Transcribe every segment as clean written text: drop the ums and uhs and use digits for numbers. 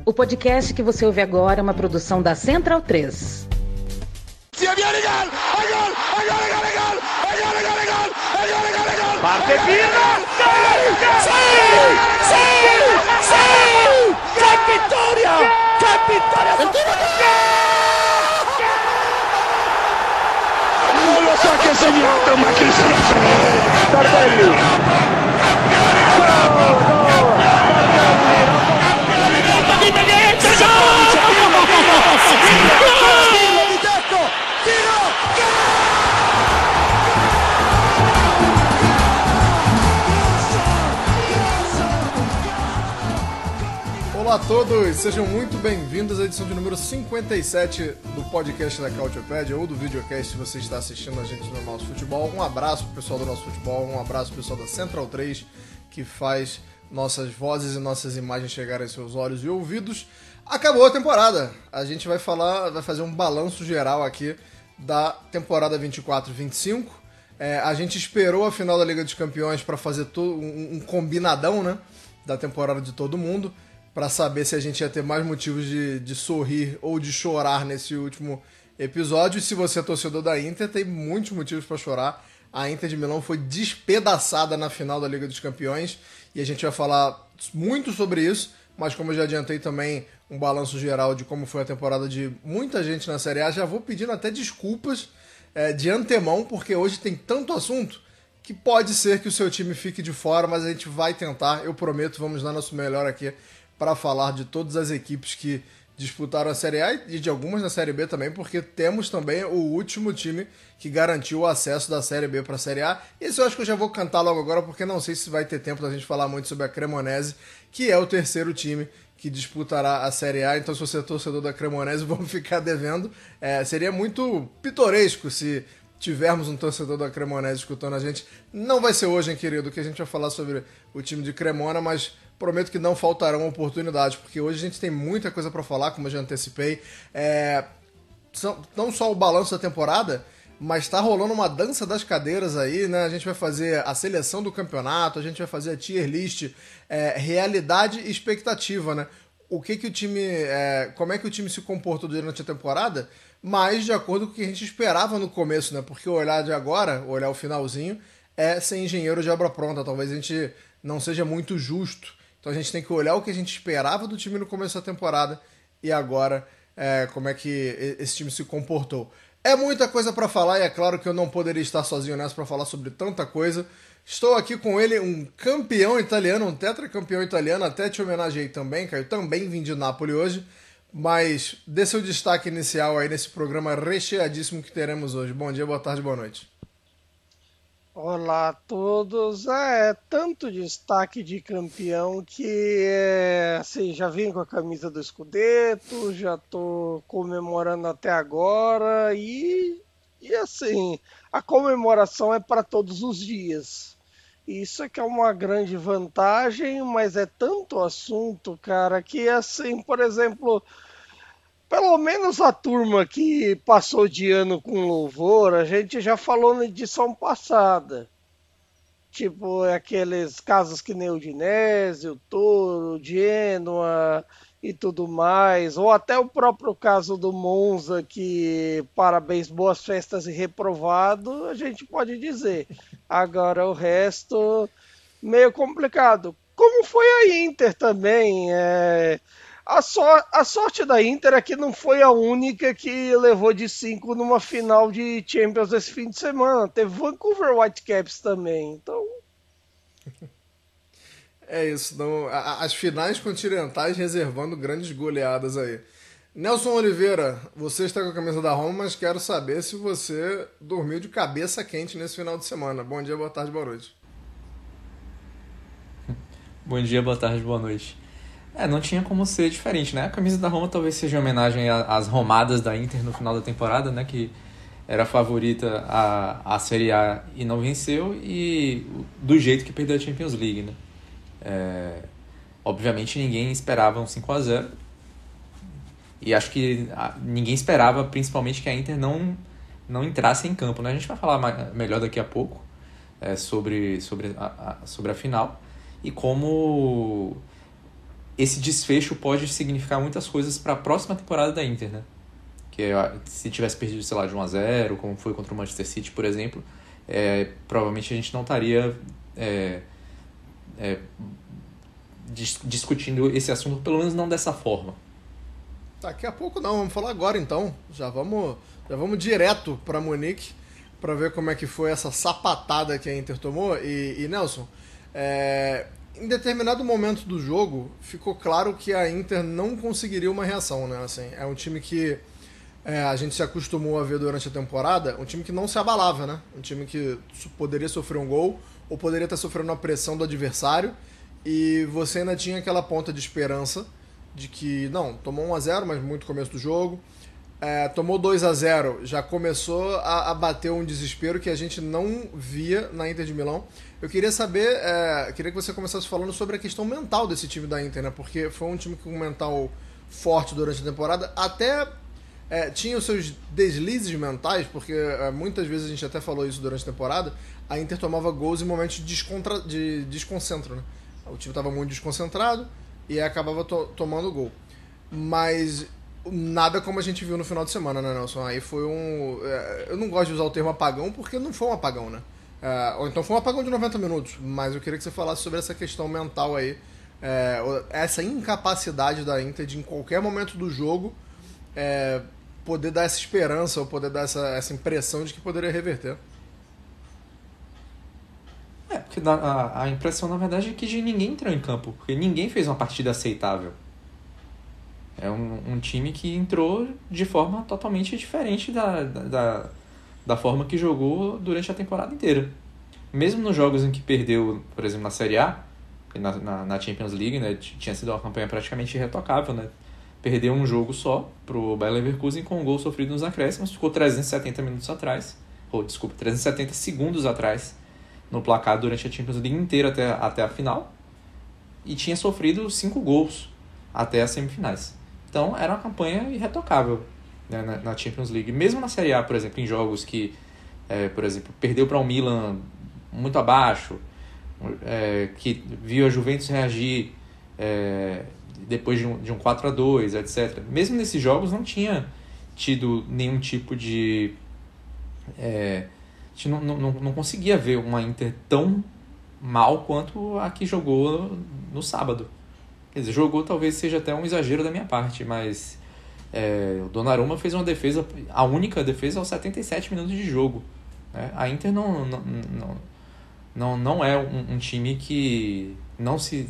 O podcast que você ouve agora é uma produção da Central 3. Parte Pirlo! ¡Qué vittoria! ¡Qué vittoria! Non lo so chi ha segnato, ma chi se lo sa? Tardelli! Olá a todos, sejam muito bem-vindos à edição de número 57 do podcast da Cautiopédia ou do videocast se você está assistindo a gente no Nosso Futebol. Um abraço pro pessoal do Nosso Futebol, um abraço pro pessoal da Central 3 que faz nossas vozes e nossas imagens chegarem aos seus olhos e ouvidos. Acabou a temporada, a gente vai fazer um balanço geral aqui da temporada 24-25. A gente esperou a final da Liga dos Campeões para fazer um combinadão, né, da temporada de todo mundo, para saber se a gente ia ter mais motivos de sorrir ou de chorar nesse último episódio. E se você é torcedor da Inter, tem muitos motivos para chorar. A Inter de Milão foi despedaçada na final da Liga dos Campeões e a gente vai falar muito sobre isso, mas como eu já adiantei também um balanço geral de como foi a temporada de muita gente na Série A, já vou pedindo até desculpas de antemão, porque hoje tem tanto assunto que pode ser que o seu time fique de fora, mas a gente vai tentar, eu prometo, vamos dar nosso melhor aqui para falar de todas as equipes que disputaram a Série A e de algumas na Série B também, porque temos também o último time que garantiu o acesso da Série B para a Série A. Esse eu acho que eu já vou cantar logo agora, porque não sei se vai ter tempo da gente falar muito sobre a Cremonese, que é o terceiro time que disputará a Série A. Então, se você é torcedor da Cremonese, vamos ficar devendo. Seria muito pitoresco se tivermos um torcedor da Cremonese escutando a gente. Não vai ser hoje, hein, querido, que a gente vai falar sobre o time de Cremona, mas prometo que não faltarão oportunidades, porque hoje a gente tem muita coisa para falar, como eu já antecipei. Não só o balanço da temporada, mas tá rolando uma dança das cadeiras aí, né? A gente vai fazer a seleção do campeonato, a gente vai fazer a tier list, realidade e expectativa, né? O que o time, como é que o time se comportou durante a temporada, mas de acordo com o que a gente esperava no começo, né? Porque o olhar de agora, olhar o finalzinho, é ser engenheiro de obra pronta. Talvez a gente não seja muito justo. Então a gente tem que olhar o que a gente esperava do time no começo da temporada e agora como é que esse time se comportou. É muita coisa para falar e é claro que eu não poderia estar sozinho nessa para falar sobre tanta coisa. Estou aqui com ele, um campeão italiano, um tetracampeão italiano, até te homenageei também, Caio. Também vim de Nápoles hoje, mas dê seu destaque inicial aí nesse programa recheadíssimo que teremos hoje. Bom dia, boa tarde, boa noite. Olá a todos. Tanto destaque de campeão que assim, já vim com a camisa do Scudetto, já tô comemorando até agora e assim, a comemoração é para todos os dias. Isso é que é uma grande vantagem, mas é tanto assunto, cara, que assim, por exemplo, pelo menos a turma que passou de ano com louvor, a gente já falou na edição passada. Tipo, aqueles casos que nem o Udinese, o Toro, o Genoa e tudo mais. Ou até o próprio caso do Monza, que parabéns, boas festas e reprovado, a gente pode dizer. Agora o resto, meio complicado. Como foi a Inter também, A sorte da Inter é que não foi a única que levou de 5 numa final de Champions esse fim de semana. Teve Vancouver Whitecaps também, então... É isso, não, as finais continentais reservando grandes goleadas aí. Nelson Oliveira, você está com a camisa da Roma, mas quero saber se você dormiu de cabeça quente nesse final de semana. Bom dia, boa tarde, boa noite. Bom dia, boa tarde, boa noite. Não tinha como ser diferente, né? A camisa da Roma talvez seja em homenagem às romadas da Inter no final da temporada, né? Que era favorita à Série A e não venceu, e do jeito que perdeu a Champions League, né? Obviamente ninguém esperava um 5-0 e acho que ninguém esperava principalmente que a Inter não entrasse em campo, né? A gente vai falar melhor daqui a pouco sobre a final e como esse desfecho pode significar muitas coisas para a próxima temporada da Inter, né? Que se tivesse perdido, sei lá, de 1-0, como foi contra o Manchester City, por exemplo, provavelmente a gente não estaria discutindo esse assunto, pelo menos não dessa forma. Daqui a pouco não, vamos falar agora então. Já vamos direto para Munique para ver como é que foi essa sapatada que a Inter tomou. E Nelson, em determinado momento do jogo ficou claro que a Inter não conseguiria uma reação, né? Assim, é um time que a gente se acostumou a ver durante a temporada, um time que não se abalava, né? Um time que poderia sofrer um gol ou poderia estar sofrendo a pressão do adversário, e você ainda tinha aquela ponta de esperança de que, não, tomou 1-0, mas muito começo do jogo, tomou 2-0, já começou a bater um desespero que a gente não via na Inter de Milão. Eu queria saber, queria que você começasse falando sobre a questão mental desse time da Inter, né? Porque foi um time com um mental forte durante a temporada, até tinha os seus deslizes mentais, porque muitas vezes a gente até falou isso durante a temporada, a Inter tomava gols em momentos de desconcentro, né? O time estava muito desconcentrado e acabava tomando gol. Mas nada como a gente viu no final de semana, né, Nelson? Aí foi eu não gosto de usar o termo apagão, porque não foi um apagão, né? Ou então foi um apagão de 90 minutos, mas eu queria que você falasse sobre essa questão mental aí, essa incapacidade da Inter de, em qualquer momento do jogo, poder dar essa esperança ou poder dar essa impressão de que poderia reverter. Porque a impressão, na verdade, é que ninguém entrou em campo, porque ninguém fez uma partida aceitável. É um time que entrou de forma totalmente diferente da forma que jogou durante a temporada inteira. Mesmo nos jogos em que perdeu, por exemplo, na Série A, na Champions League, né, tinha sido uma campanha praticamente irretocável, né? Perdeu um jogo só pro Bayer Leverkusen com um gol sofrido nos acréscimos, ficou 370 minutos atrás, 370 segundos atrás no placar durante a Champions League inteira até a final, e tinha sofrido 5 gols até as semifinais. Então era uma campanha irretocável, né, na Champions League. Mesmo na Série A, por exemplo, em jogos que, por exemplo, perdeu para o Milan muito abaixo, que viu a Juventus reagir depois de um 4-2, etc. Mesmo nesses jogos não tinha tido nenhum tipo de... a gente não conseguia ver uma Inter tão mal quanto a que jogou no sábado. Quer dizer, jogou talvez seja até um exagero da minha parte, mas o Donnarumma fez uma defesa, a única defesa aos 77 minutos de jogo, né? A Inter não é um time que não se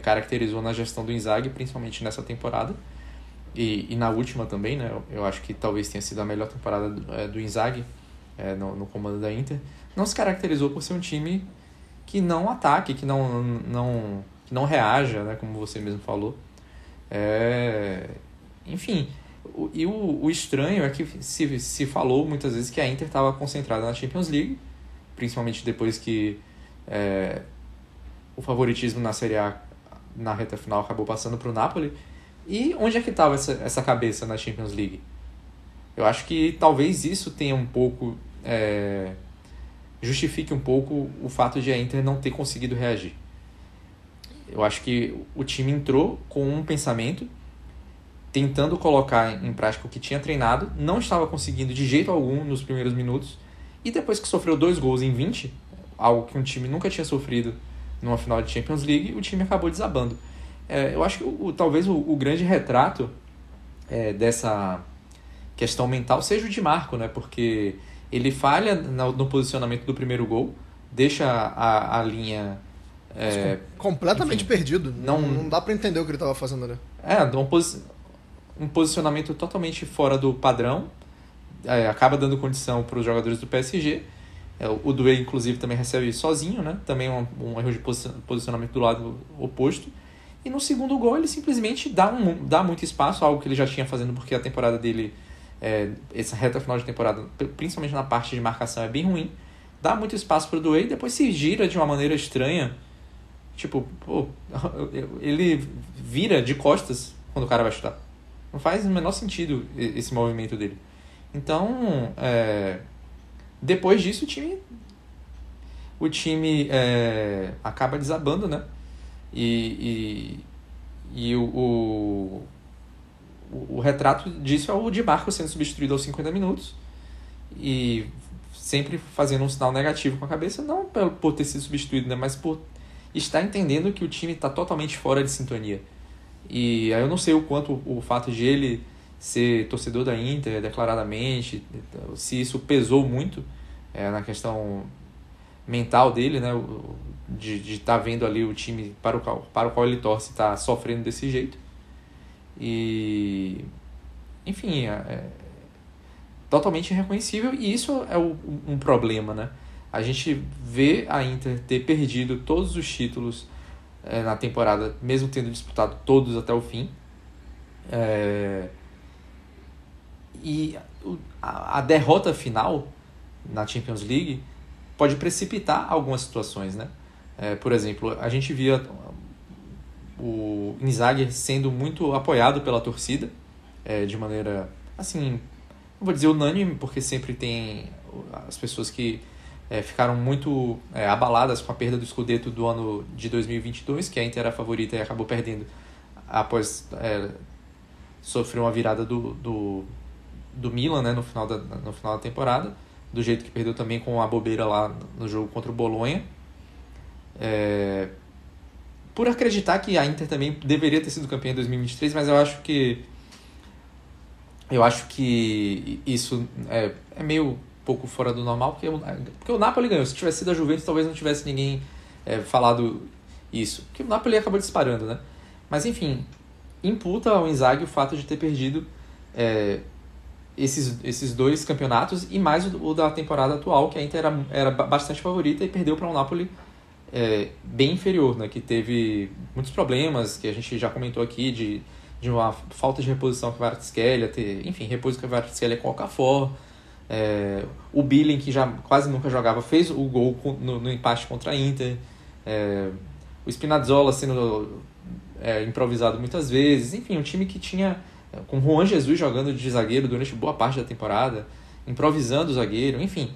caracterizou na gestão do Inzaghi, principalmente nessa temporada, e na última também, né? Eu acho que talvez tenha sido a melhor temporada do Inzaghi no comando da Inter. Não se caracterizou por ser um time que não ataque, que não reaja, né? Como você mesmo falou. Enfim, o estranho é que se falou muitas vezes que a Inter estava concentrada na Champions League, principalmente depois que o favoritismo na Série A na reta final acabou passando para o Napoli. E onde é que estava essa cabeça na Champions League? Eu acho que talvez isso tenha um pouco... justifique um pouco o fato de a Inter não ter conseguido reagir. Eu acho que o time entrou com um pensamento, tentando colocar em prática o que tinha treinado, não estava conseguindo de jeito algum nos primeiros minutos, e depois que sofreu 2 gols em 20, algo que um time nunca tinha sofrido numa final de Champions League, o time acabou desabando. Eu acho que talvez o grande retrato dessa questão mental seja o Di Marco, né? Porque ele falha no posicionamento do primeiro gol, deixa a linha... completamente perdido. Não dá pra entender o que ele tava fazendo ali. Um posicionamento totalmente fora do padrão, acaba dando condição para os jogadores do PSG. O Doué, inclusive, também recebe sozinho, né? Também um erro de posicionamento do lado oposto. E no segundo gol ele simplesmente dá muito espaço, algo que ele já tinha fazendo, porque a temporada dele, essa reta final de temporada, principalmente na parte de marcação, é bem ruim. Dá muito espaço para o Doué e depois se gira de uma maneira estranha. Tipo, ele vira de costas quando o cara vai chutar. Não faz o menor sentido esse movimento dele. Então, depois disso, o time acaba desabando, né? E E o retrato disso é o Di Marco sendo substituído aos 50 minutos e sempre fazendo um sinal negativo com a cabeça, não por ter sido substituído, né, mas por estar entendendo que o time está totalmente fora de sintonia. E aí eu não sei o quanto o fato de ele ser torcedor da Inter declaradamente, se isso pesou muito na questão mental dele, né, de estar vendo ali o time para o qual ele torce estar sofrendo desse jeito. E enfim, totalmente irreconhecível, e isso é um problema, né? A gente vê a Inter ter perdido todos os títulos na temporada, mesmo tendo disputado todos até o fim. E a derrota final na Champions League pode precipitar algumas situações, né? Por exemplo, a gente via o Inzaghi sendo muito apoiado pela torcida, de maneira, assim, não vou dizer unânime, porque sempre tem as pessoas que ficaram muito abaladas com a perda do Scudetto do ano de 2022, que a Inter era a favorita e acabou perdendo após sofrer uma virada do Milan, né, no final da temporada, do jeito que perdeu também com a bobeira lá no jogo contra o Bolonha. Por acreditar que a Inter também deveria ter sido campeã em 2023, mas eu acho que isso é meio pouco fora do normal, porque o Napoli ganhou. Se tivesse sido a Juventus, talvez não tivesse ninguém falado isso, porque o Napoli acabou disparando, né? Mas enfim, imputa ao Inzaghi o fato de ter perdido esses dois campeonatos e mais o da temporada atual, que a Inter era bastante favorita e perdeu para um Napoli bem inferior, né? Que teve muitos problemas, que a gente já comentou aqui, de uma falta de reposição com o Kvaratskhelia, repôs com o Kvaratskhelia com o Okafor, o Billing, que já quase nunca jogava, fez o gol no empate contra a Inter, o Spinazzola sendo improvisado muitas vezes, enfim, um time que tinha, com Juan Jesus jogando de zagueiro durante boa parte da temporada, improvisando o zagueiro, enfim,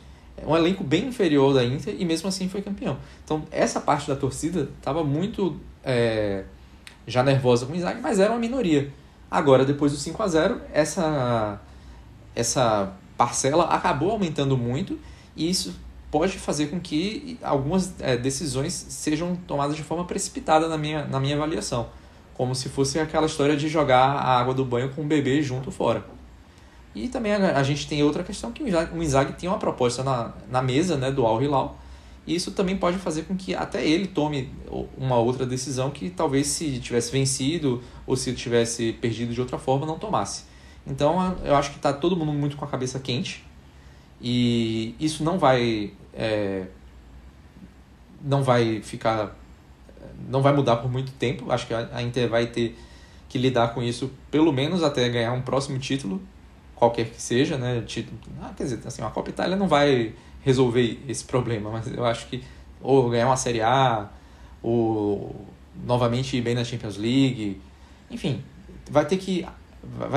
um elenco bem inferior da Inter, e mesmo assim foi campeão. Então essa parte da torcida estava muito já nervosa com o Inzaghi, mas era uma minoria. Agora, depois do 5-0, essa parcela acabou aumentando muito, e isso pode fazer com que algumas decisões sejam tomadas de forma precipitada na minha avaliação, como se fosse aquela história de jogar a água do banho com o bebê junto fora. E também a gente tem outra questão, que o Inzaghi tem uma proposta na mesa, né, do Al Hilal, e isso também pode fazer com que até ele tome uma outra decisão que talvez, se tivesse vencido ou se tivesse perdido de outra forma, não tomasse. Então eu acho que está todo mundo muito com a cabeça quente, e isso não vai mudar por muito tempo. Acho que a Inter vai ter que lidar com isso pelo menos até ganhar um próximo título, qualquer que seja, né? Quer dizer, assim, a Copa Itália não vai resolver esse problema, mas eu acho que ou ganhar uma Série A, ou novamente ir bem na Champions League, enfim, vai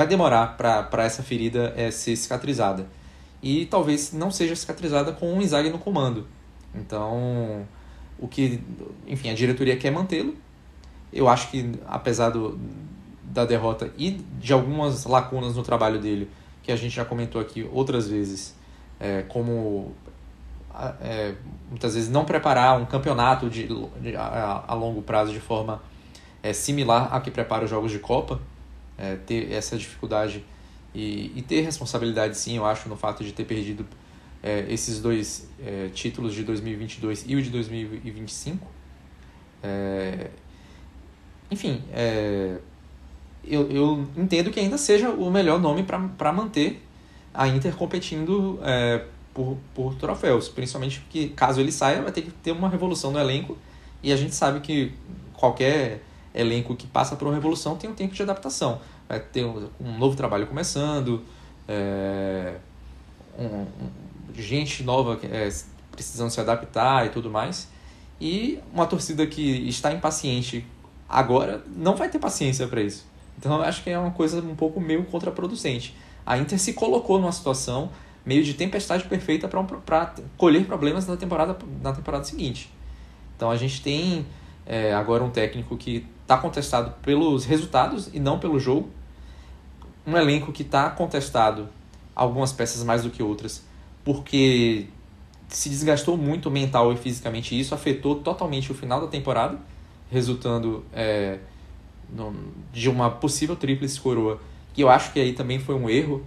demorar para essa ferida ser cicatrizada, e talvez não seja cicatrizada com o Inzaghi no comando. Então, enfim, a diretoria quer mantê-lo. Eu acho que, apesar da derrota e de algumas lacunas no trabalho dele, que a gente já comentou aqui outras vezes, como muitas vezes não preparar um campeonato a longo prazo de forma similar a que prepara os jogos de Copa, ter essa dificuldade e ter responsabilidade, sim, eu acho, no fato de ter perdido esses dois títulos de 2022 e o de 2025. Enfim, eu entendo que ainda seja o melhor nome para manter a Inter competindo por troféus, principalmente porque, caso ele saia, vai ter que ter uma revolução no elenco, e a gente sabe que qualquer elenco que passa por uma revolução tem um tempo de adaptação. Vai ter um novo trabalho começando, gente nova precisando se adaptar e tudo mais, e uma torcida que está impaciente agora não vai ter paciência para isso. Então eu acho que é uma coisa um pouco meio contraproducente. A Inter se colocou numa situação meio de tempestade perfeita para colher problemas na temporada seguinte. Então a gente tem agora um técnico que está contestado pelos resultados e não pelo jogo. Um elenco que está contestado, algumas peças mais do que outras, porque se desgastou muito mental e fisicamente, e isso afetou totalmente o final da temporada, resultando de uma possível tríplice coroa, que eu acho que aí também foi um erro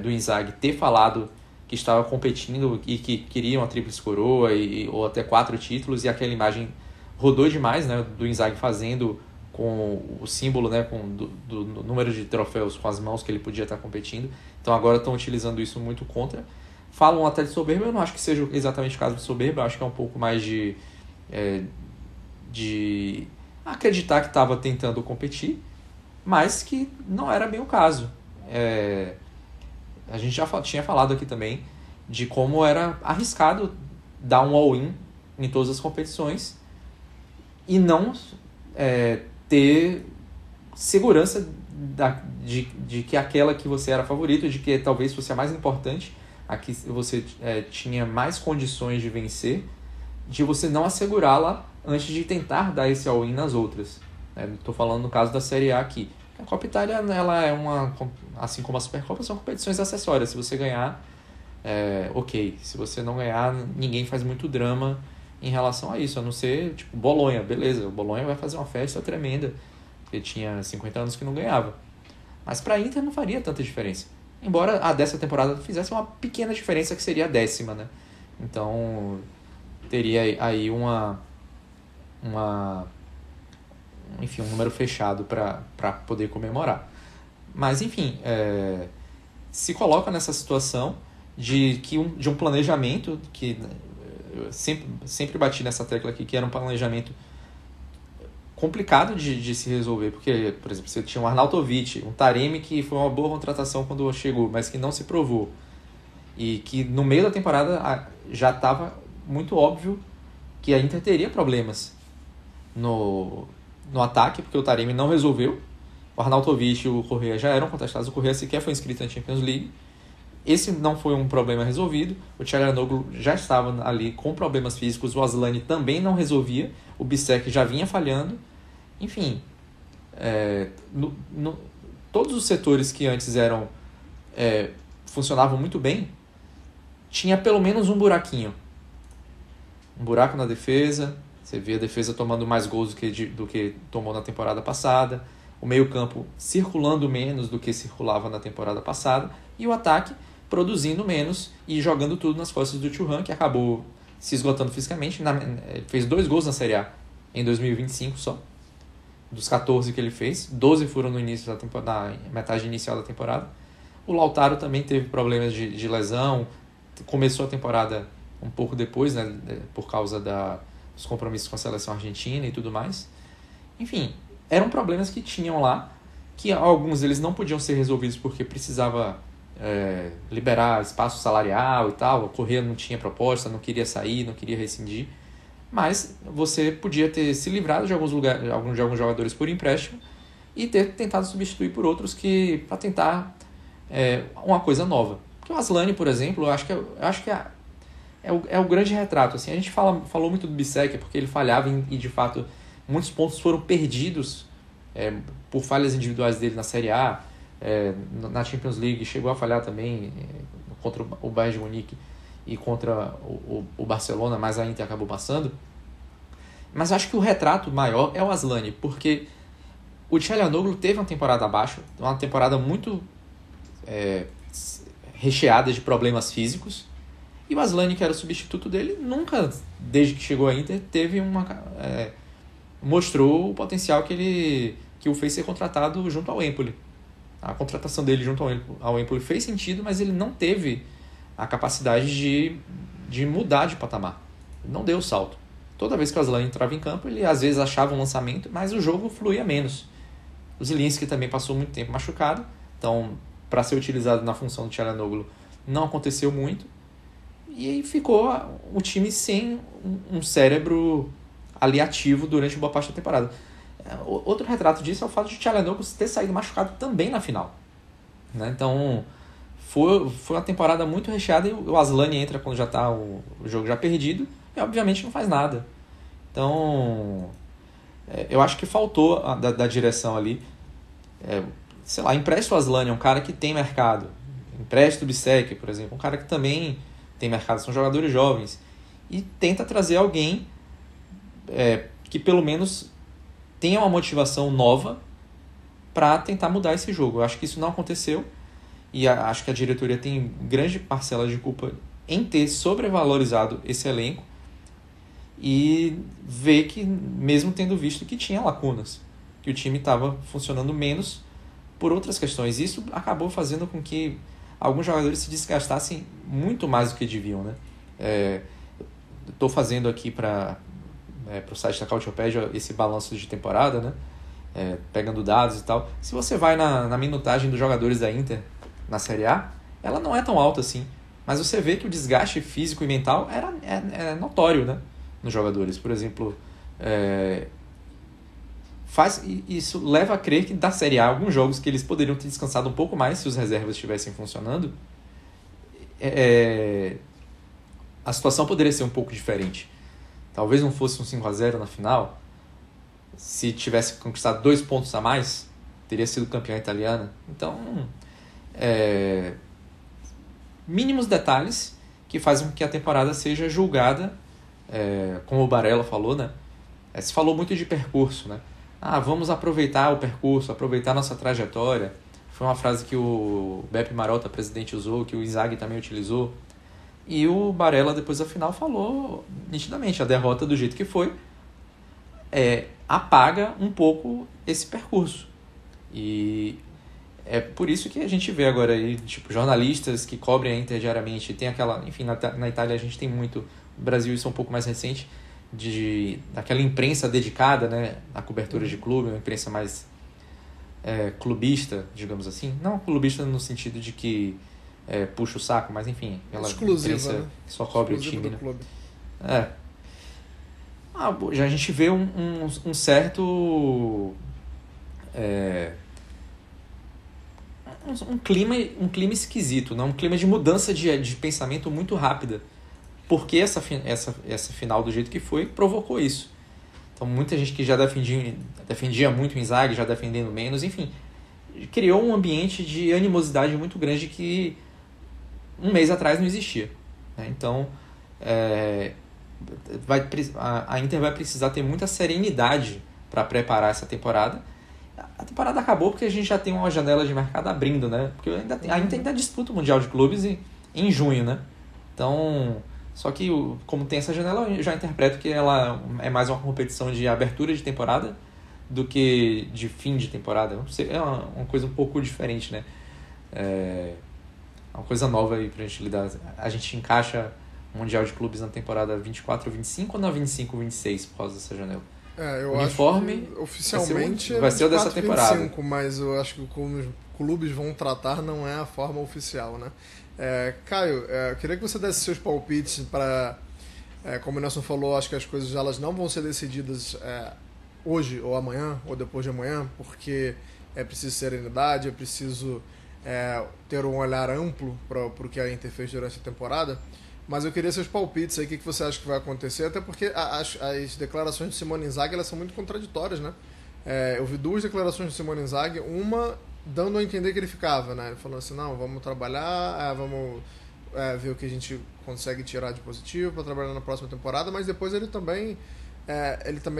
do Inzaghi ter falado que estava competindo e que queria uma tríplice coroa ou até 4 títulos, e aquela imagem rodou demais, né, do Inzaghi fazendo com o símbolo, né, do número de troféus com as mãos que ele podia estar competindo. Então agora estão utilizando isso muito contra. Falam até de soberba, eu não acho que seja exatamente o caso de soberba, eu acho que é um pouco mais de acreditar que estava tentando competir, mas que não era bem o caso. A gente já tinha falado aqui também de como era arriscado dar um all-in em todas as competições e não ter segurança de que aquela que você era favorito, de que talvez fosse a mais importante, a que você tinha mais condições de vencer, de você não assegurá-la antes de tentar dar esse all-in nas outras. Estou falando no caso da Série A aqui. A Copa Itália, ela é assim como a Supercopa, são competições acessórias. Se você ganhar, ok. Se você não ganhar, ninguém faz muito drama em relação a isso, a não ser tipo Bolonha, beleza, o Bolonha vai fazer uma festa tremenda, porque tinha 50 anos que não ganhava. Mas para a Inter não faria tanta diferença. Embora a dessa temporada fizesse uma pequena diferença, que seria a 10ª, né? Então, teria aí enfim, um número fechado para poder comemorar. Mas, enfim, se coloca nessa situação de um planejamento, que eu sempre bati nessa tecla aqui, que era um planejamento complicado de se resolver, porque, por exemplo, você tinha um Arnautovic, um Taremi, que foi uma boa contratação quando chegou, mas que não se provou, e que no meio da temporada já estava muito óbvio que a Inter teria problemas no ataque, porque o Taremi não resolveu. O Arnautovic e o Correa já eram contestados, o Correa sequer foi inscrito na Champions League. Esse não foi um problema resolvido. O Çalhanoğlu já estava ali com problemas físicos, o Asllani também não resolvia, o Bissek já vinha falhando. Enfim, todos os setores que antes funcionavam muito bem, tinha pelo menos um buraquinho. Um buraco na defesa. Você vê a defesa tomando mais gols do que tomou na temporada passada. O meio-campo circulando menos do que circulava na temporada passada. E o ataque produzindo menos e jogando tudo nas costas do Thuram, que acabou se esgotando fisicamente. Fez 2 gols na Série A em 2025 só. Dos 14 que ele fez, 12 foram no início na metade inicial da temporada. O Lautaro também teve problemas de lesão. Começou a temporada um pouco depois, né, por causa dos compromissos com a seleção argentina e tudo mais. Enfim, eram problemas que tinham lá, que alguns deles não podiam ser resolvidos porque precisava liberar espaço salarial e tal. O Correa não tinha proposta, não queria sair, não queria rescindir. Mas você podia ter se livrado de alguns jogadores por empréstimo e ter tentado substituir por outros para tentar uma coisa nova. Porque o Asllani, por exemplo, eu acho que é o grande retrato. Assim, a gente falou muito do Bissek porque ele falhava e de fato muitos pontos foram perdidos por falhas individuais dele na Série A, na Champions League chegou a falhar também contra o Bayern de Munique e contra o Barcelona, mas a Inter acabou passando. Mas acho que o retrato maior é o Asllani, porque o Çalhanoğlu teve uma temporada abaixo, uma temporada muito recheada de problemas físicos, e o Asllani, que era o substituto dele, nunca, desde que chegou à Inter, mostrou o potencial que o fez ser contratado junto ao Empoli. A contratação dele junto ao Empoli fez sentido, mas ele não teve a capacidade de mudar de patamar. Não deu o salto. Toda vez que o Asllani entrava em campo, ele às vezes achava um lançamento, mas o jogo fluía menos. O Zielinski também passou muito tempo machucado, então, para ser utilizado na função do Çalhanoğlu, não aconteceu muito. E aí ficou o time sem um cérebro ali ativo durante boa parte da temporada. Outro retrato disso é o fato de o Çalhanoğlu ter saído machucado também na final, né? Então, foi uma temporada muito recheada, e o Asllani entra quando já está o jogo já perdido e obviamente não faz nada. Então, eu acho que faltou da direção ali. Sei lá, empresta o Asllani, um cara que tem mercado. Empresta o Bissek, por exemplo, um cara que também tem mercado, são jogadores jovens. E tenta trazer alguém que pelo menos tenha uma motivação nova para tentar mudar esse jogo. Eu acho que isso não aconteceu e acho que a diretoria tem grande parcela de culpa em ter sobrevalorizado esse elenco e ver que, mesmo tendo visto que tinha lacunas, que o time estava funcionando menos por outras questões. Isso acabou fazendo com que alguns jogadores se desgastassem muito mais do que deviam, né? Estou fazendo aqui para o site da Cautiopedia esse balanço de temporada, né? Pegando dados e tal. Se você vai na minutagem dos jogadores da Inter na Série A, ela não é tão alta assim, mas você vê que o desgaste físico e mental é notório, né? Nos jogadores. Por exemplo, isso leva a crer que da Série A, alguns jogos que eles poderiam ter descansado um pouco mais se os reservas estivessem funcionando, a situação poderia ser um pouco diferente. Talvez não fosse um 5-0 na final. Se tivesse conquistado 2 pontos a mais, teria sido campeão italiana. Então, mínimos detalhes que fazem com que a temporada seja julgada, como o Barella falou, né? Se falou muito de percurso, né? Vamos aproveitar o percurso, aproveitar nossa trajetória. Foi uma frase que o Beppe Marotta, presidente, usou, que o Inzaghi também utilizou. E o Barella, depois da final, falou nitidamente: a derrota do jeito que foi apaga um pouco esse percurso. E é por isso que a gente vê agora aí, tipo, jornalistas que cobrem a Inter diariamente. Tem aquela, enfim, na Itália a gente tem muito, no Brasil isso é um pouco mais recente, daquela imprensa dedicada, né, à cobertura de clube, uma imprensa mais clubista, digamos assim. Não clubista no sentido de que puxa o saco, mas enfim, aquela exclusiva, imprensa, né? que só cobre Exclusiva o time, do clube. né? Já a gente vê um certo um clima esquisito, né? Um clima de mudança de pensamento muito rápida, porque essa final do jeito que foi provocou isso. Então muita gente que já defendia muito o Inzaghi, já defendendo menos, enfim, criou um ambiente de animosidade muito grande que um mês atrás não existia, né? Então a Inter vai precisar ter muita serenidade para preparar essa temporada. A temporada acabou porque a gente já tem uma janela de mercado abrindo, né? Porque a Inter ainda disputa o Mundial de Clubes em junho, né? Então, só que como tem essa janela, eu já interpreto que ela é mais uma competição de abertura de temporada do que de fim de temporada. Não sei, é uma coisa um pouco diferente, né? Uma coisa nova aí pra gente lidar. A gente encaixa o Mundial de Clubes na temporada 24-25 ou na 25-26 por causa dessa janela? Eu uniforme acho que oficialmente vai ser o dessa temporada. 25, mas eu acho que como os clubes vão tratar não é a forma oficial, né? Caio, eu queria que você desse seus palpites para, como o Nelson falou, acho que as coisas elas não vão ser decididas hoje ou amanhã ou depois de amanhã, porque é preciso serenidade, é preciso ter um olhar amplo para o que a Inter fez durante a temporada. Mas eu queria seus palpites aí, o que você acha que vai acontecer, até porque as declarações de Simone Inzaghi elas são muito contraditórias, né? Eu vi 2 declarações de Simone Inzaghi, uma dando a entender que ele ficava, né? Ele falou assim, não, vamos trabalhar, vamos ver o que a gente consegue tirar de positivo para trabalhar na próxima temporada, mas depois ele também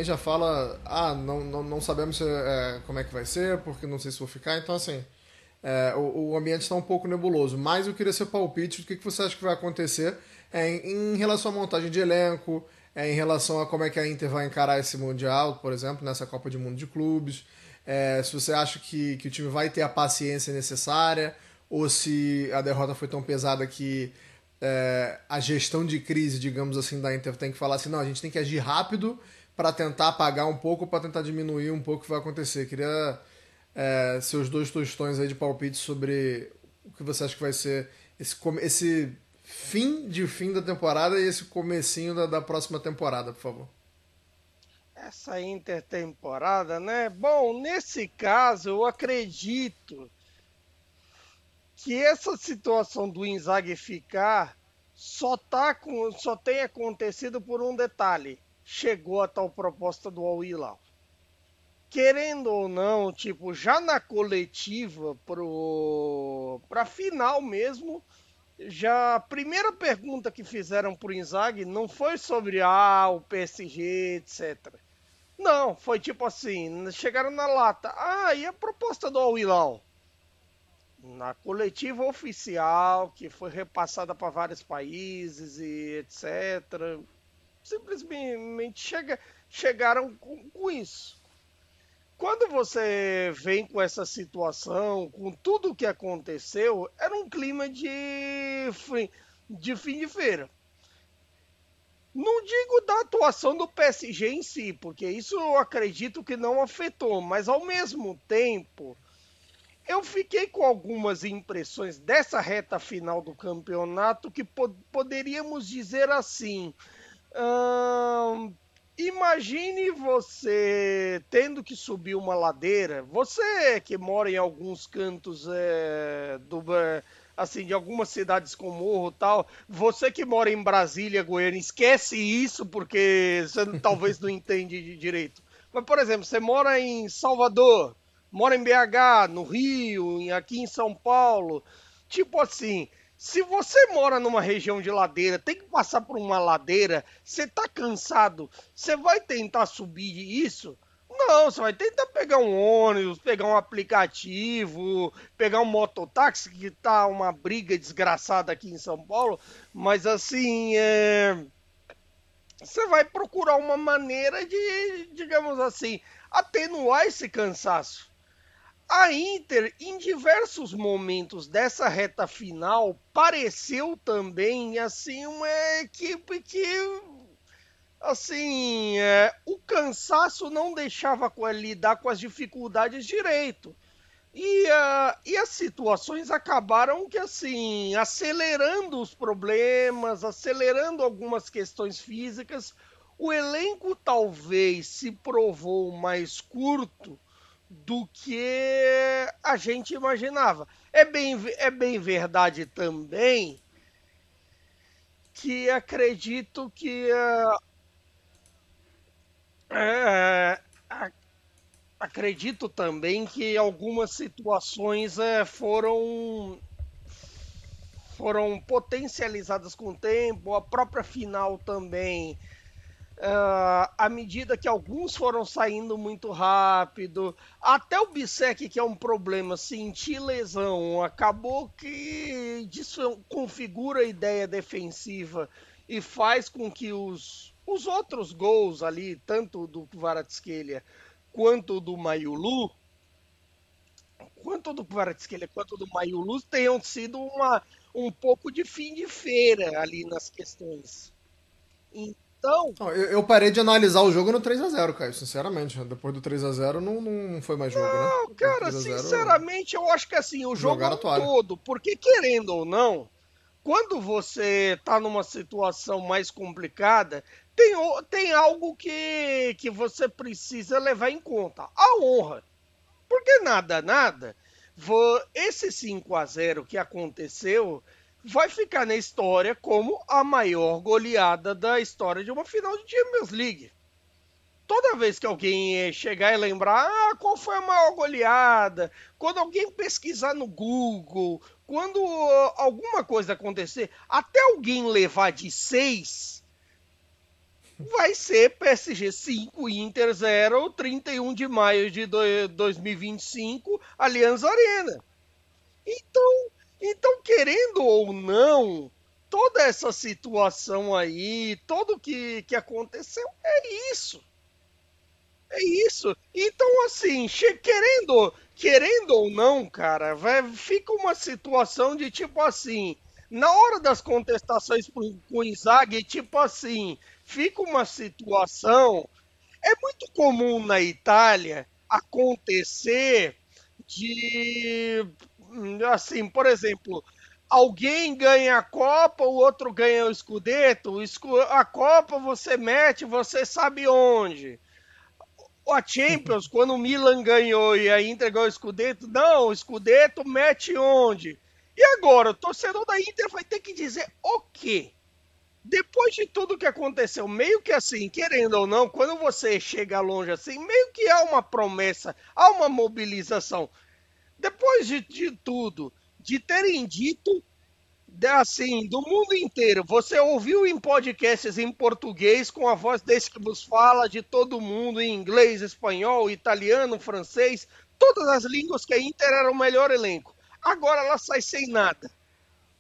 já fala, não sabemos como é que vai ser, porque não sei se vou ficar, então assim, o ambiente está um pouco nebuloso, mas eu queria seu palpite do que você acha que vai acontecer em relação à montagem de elenco, em relação a como é que a Inter vai encarar esse Mundial, por exemplo, nessa Copa do Mundo de Clubes, se você acha que o time vai ter a paciência necessária, ou se a derrota foi tão pesada que a gestão de crise, digamos assim, da Inter tem que falar assim, não, a gente tem que agir rápido para tentar apagar um pouco, para tentar diminuir um pouco o que vai acontecer. Queria seus 2 tostões aí de palpite sobre o que você acha que vai ser esse fim da temporada e esse comecinho da próxima temporada, por favor. Essa intertemporada, né? Bom, nesse caso, eu acredito que essa situação do Inzaghi ficar só tem acontecido por um detalhe. Chegou a tal proposta do Al Hilal. querendo ou não, tipo, já na coletiva pra final mesmo, já a primeira pergunta que fizeram pro Inzaghi não foi sobre o PSG, etc. Não, foi tipo assim, chegaram na lata. E a proposta do Al Hilal? Na coletiva oficial, que foi repassada para vários países e etc. Simplesmente chegaram com isso. Quando você vem com essa situação, com tudo o que aconteceu, era um clima de fim de feira. Não digo da atuação do PSG em si, porque isso eu acredito que não afetou, mas ao mesmo tempo, eu fiquei com algumas impressões dessa reta final do campeonato que poderíamos dizer assim. Imagine você tendo que subir uma ladeira, você que mora em alguns cantos assim, de algumas cidades com morro e tal, você que mora em Brasília, Goiânia, esquece isso porque você talvez não entende direito. Mas, por exemplo, você mora em Salvador, mora em BH, no Rio, aqui em São Paulo, tipo assim... Se você mora numa região de ladeira, tem que passar por uma ladeira, você tá cansado, você vai tentar subir isso? Não, você vai tentar pegar um ônibus, pegar um aplicativo, pegar um mototáxi, que tá uma briga desgraçada aqui em São Paulo, mas assim, você vai procurar uma maneira de, digamos assim, atenuar esse cansaço. A Inter, em diversos momentos dessa reta final, pareceu também assim uma equipe que, assim, o cansaço não deixava lidar com as dificuldades direito. E as situações acabaram que, assim, acelerando os problemas, acelerando algumas questões físicas. O elenco talvez se provou mais curto do que a gente imaginava. É bem verdade também que acredito que acredito também que algumas situações foram potencializadas com o tempo, a própria final também. À medida que alguns foram saindo muito rápido, até o Bissek, que é um problema, sentir lesão, acabou que desconfigura a ideia defensiva e faz com que os outros gols ali, tanto do Kvaratskhelia quanto do Mayulu, tenham sido um pouco de fim de feira ali nas questões. Então, eu parei de analisar o jogo no 3x0, Caio, sinceramente. Depois do 3x0 não foi mais jogo, né? Não, cara, sinceramente eu acho que assim, o jogo é um todo, porque querendo ou não, quando você tá numa situação mais complicada, tem algo que você precisa levar em conta, a honra. Porque nada, esse 5x0 que aconteceu vai ficar na história como a maior goleada da história de uma final de Champions League. Toda vez que alguém chegar e lembrar, qual foi a maior goleada, quando alguém pesquisar no Google, quando alguma coisa acontecer, até alguém levar de 6, vai ser PSG 5, Inter 0, 31 de maio de 2025, Allianz Arena. Então, querendo ou não, toda essa situação aí, tudo o que aconteceu, é isso. É isso. Então, assim, querendo ou não, cara, fica uma situação de tipo assim, na hora das contestações com o Inzaghi, tipo assim, fica uma situação, é muito comum na Itália acontecer de, assim, por exemplo, alguém ganha a Copa, o outro ganha o Scudetto, a Copa você mete, você sabe onde. A Champions, quando o Milan ganhou e a Inter ganhou o Scudetto, não, o Scudetto mete onde? E agora, o torcedor da Inter vai ter que dizer o quê? depois de tudo que aconteceu, meio que assim, querendo ou não, quando você chega longe assim, meio que há uma promessa, há uma mobilização. Depois de tudo, de terem dito, assim, do mundo inteiro, você ouviu em podcasts em português, com a voz desse que vos fala, de todo mundo, em inglês, espanhol, italiano, francês, todas as línguas que a Inter era o melhor elenco. Agora ela sai sem nada.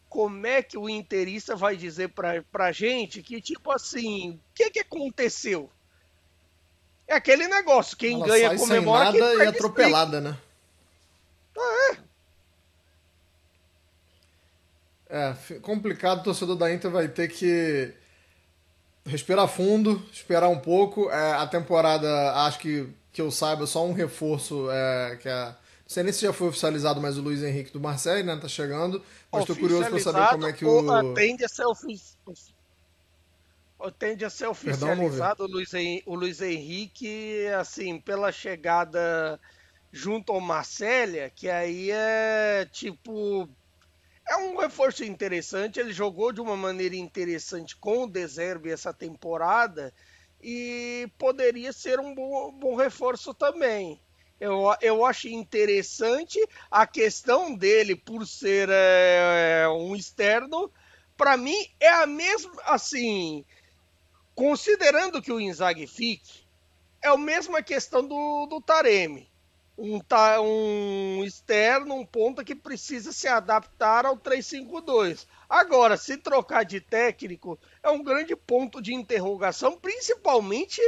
Como é que o interista vai dizer pra gente que, tipo assim, o que aconteceu? É aquele negócio, quem Ela ganha sai comemora, sem nada quem e perde atropelada, né? Complicado, o torcedor da Inter vai ter que respirar fundo, esperar um pouco. A temporada, acho que eu saiba, só um reforço não sei nem se já foi oficializado, mas o Luiz Henrique do Marseille, né? Tá chegando. Mas tô curioso pra saber como é que o... Tende a ser Perdão, não ouvi. oficializado o Luiz Henrique, assim, pela chegada junto ao Marselha, que aí é tipo... É um reforço interessante, ele jogou de uma maneira interessante com o De Zerbi essa temporada e poderia ser um bom reforço também. Eu acho interessante a questão dele por ser um externo. Para mim é a mesma, assim, considerando que o Inzaghi fique, é a mesma questão do Taremi. Um externo, um ponta que precisa se adaptar ao 3-5-2. Agora, se trocar de técnico, é um grande ponto de interrogação, principalmente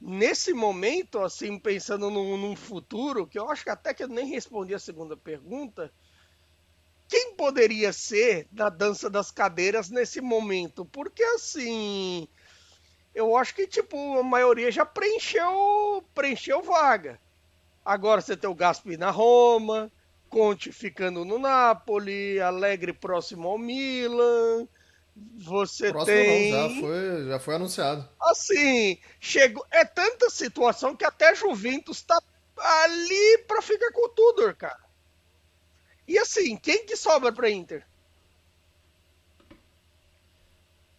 nesse momento, assim, pensando num futuro, que eu acho que até que eu nem respondi a segunda pergunta, quem poderia ser na dança das cadeiras nesse momento? Porque, assim, eu acho que, tipo, a maioria já preencheu vaga. Agora você tem o Gaspi na Roma, Conte ficando no Napoli, Allegri próximo ao Milan. Você Próximo tem... não, já foi anunciado. Assim, chegou... é tanta situação que até Juventus tá ali pra ficar com o Tudor, cara. E assim, quem que sobra pra Inter?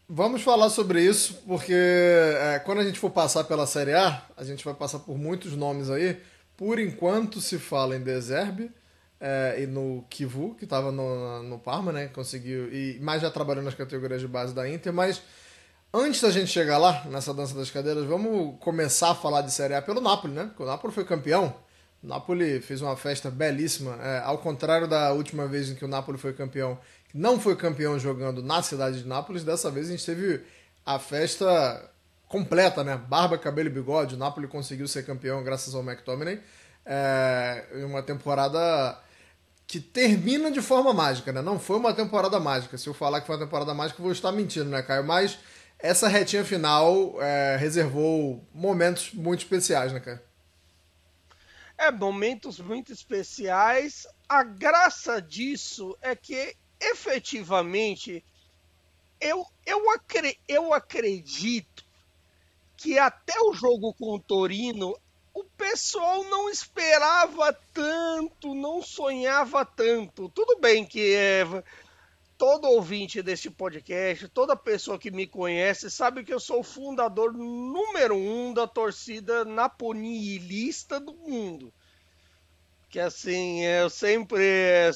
Vamos falar sobre isso, porque quando a gente for passar pela Série A, a gente vai passar por muitos nomes aí. Por enquanto se fala em De Zerbi e no Kivu, que estava no Parma, né? Conseguiu, mas já trabalhou nas categorias de base da Inter. Mas antes da gente chegar lá, nessa dança das cadeiras, vamos começar a falar de Série A pelo Napoli, né? Porque o Napoli foi campeão. O Napoli fez uma festa belíssima. Ao contrário da última vez em que o Napoli foi campeão, não foi campeão jogando na cidade de Nápoles, dessa vez a gente teve a festa completa, né? Barba, cabelo e bigode. O Napoli conseguiu ser campeão graças ao McTominay. Em uma temporada que termina de forma mágica, né? Não foi uma temporada mágica. Se eu falar que foi uma temporada mágica, eu vou estar mentindo, né, Caio? Mas essa retinha final reservou momentos muito especiais, né, Caio? Momentos muito especiais. A graça disso é que, efetivamente, eu acredito que até o jogo com o Torino, o pessoal não esperava tanto, não sonhava tanto. Tudo bem que todo ouvinte deste podcast, toda pessoa que me conhece, sabe que eu sou o fundador número 1 da torcida napolilista do mundo. Que assim, eu sempre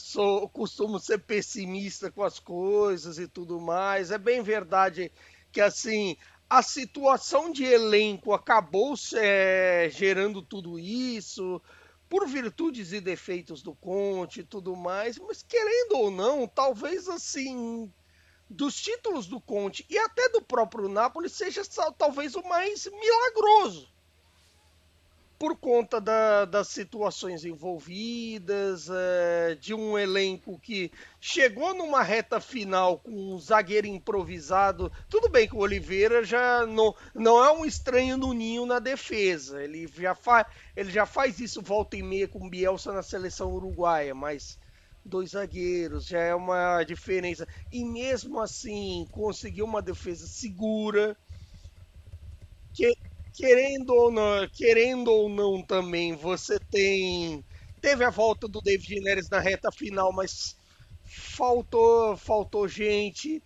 costumo ser pessimista com as coisas e tudo mais. É bem verdade que assim, a situação de elenco acabou gerando tudo isso, por virtudes e defeitos do Conte e tudo mais, mas querendo ou não, talvez assim, dos títulos do Conte e até do próprio Napoli seja talvez o mais milagroso. Por conta das situações envolvidas, de um elenco que chegou numa reta final com um zagueiro improvisado. Tudo bem que o Oliveira já não é um estranho no ninho na defesa. Ele já faz isso volta e meia com o Bielsa na seleção uruguaia, mas 2 zagueiros já é uma diferença. E mesmo assim, conseguiu uma defesa segura, querendo ou não também, você teve a volta do David Neres na reta final, mas faltou gente.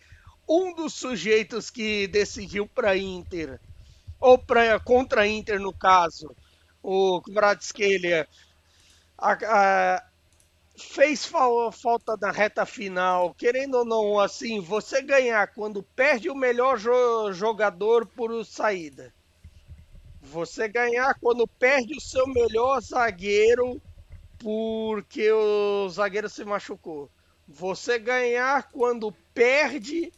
um dos sujeitos que decidiu para Inter, ou contra a Inter no caso, o Kvaratskhelia, fez falta na reta final. Querendo ou não, assim, você ganhar quando perde o melhor jogador por saída. Você ganhar quando perde o seu melhor zagueiro porque o zagueiro se machucou. Você ganhar quando perde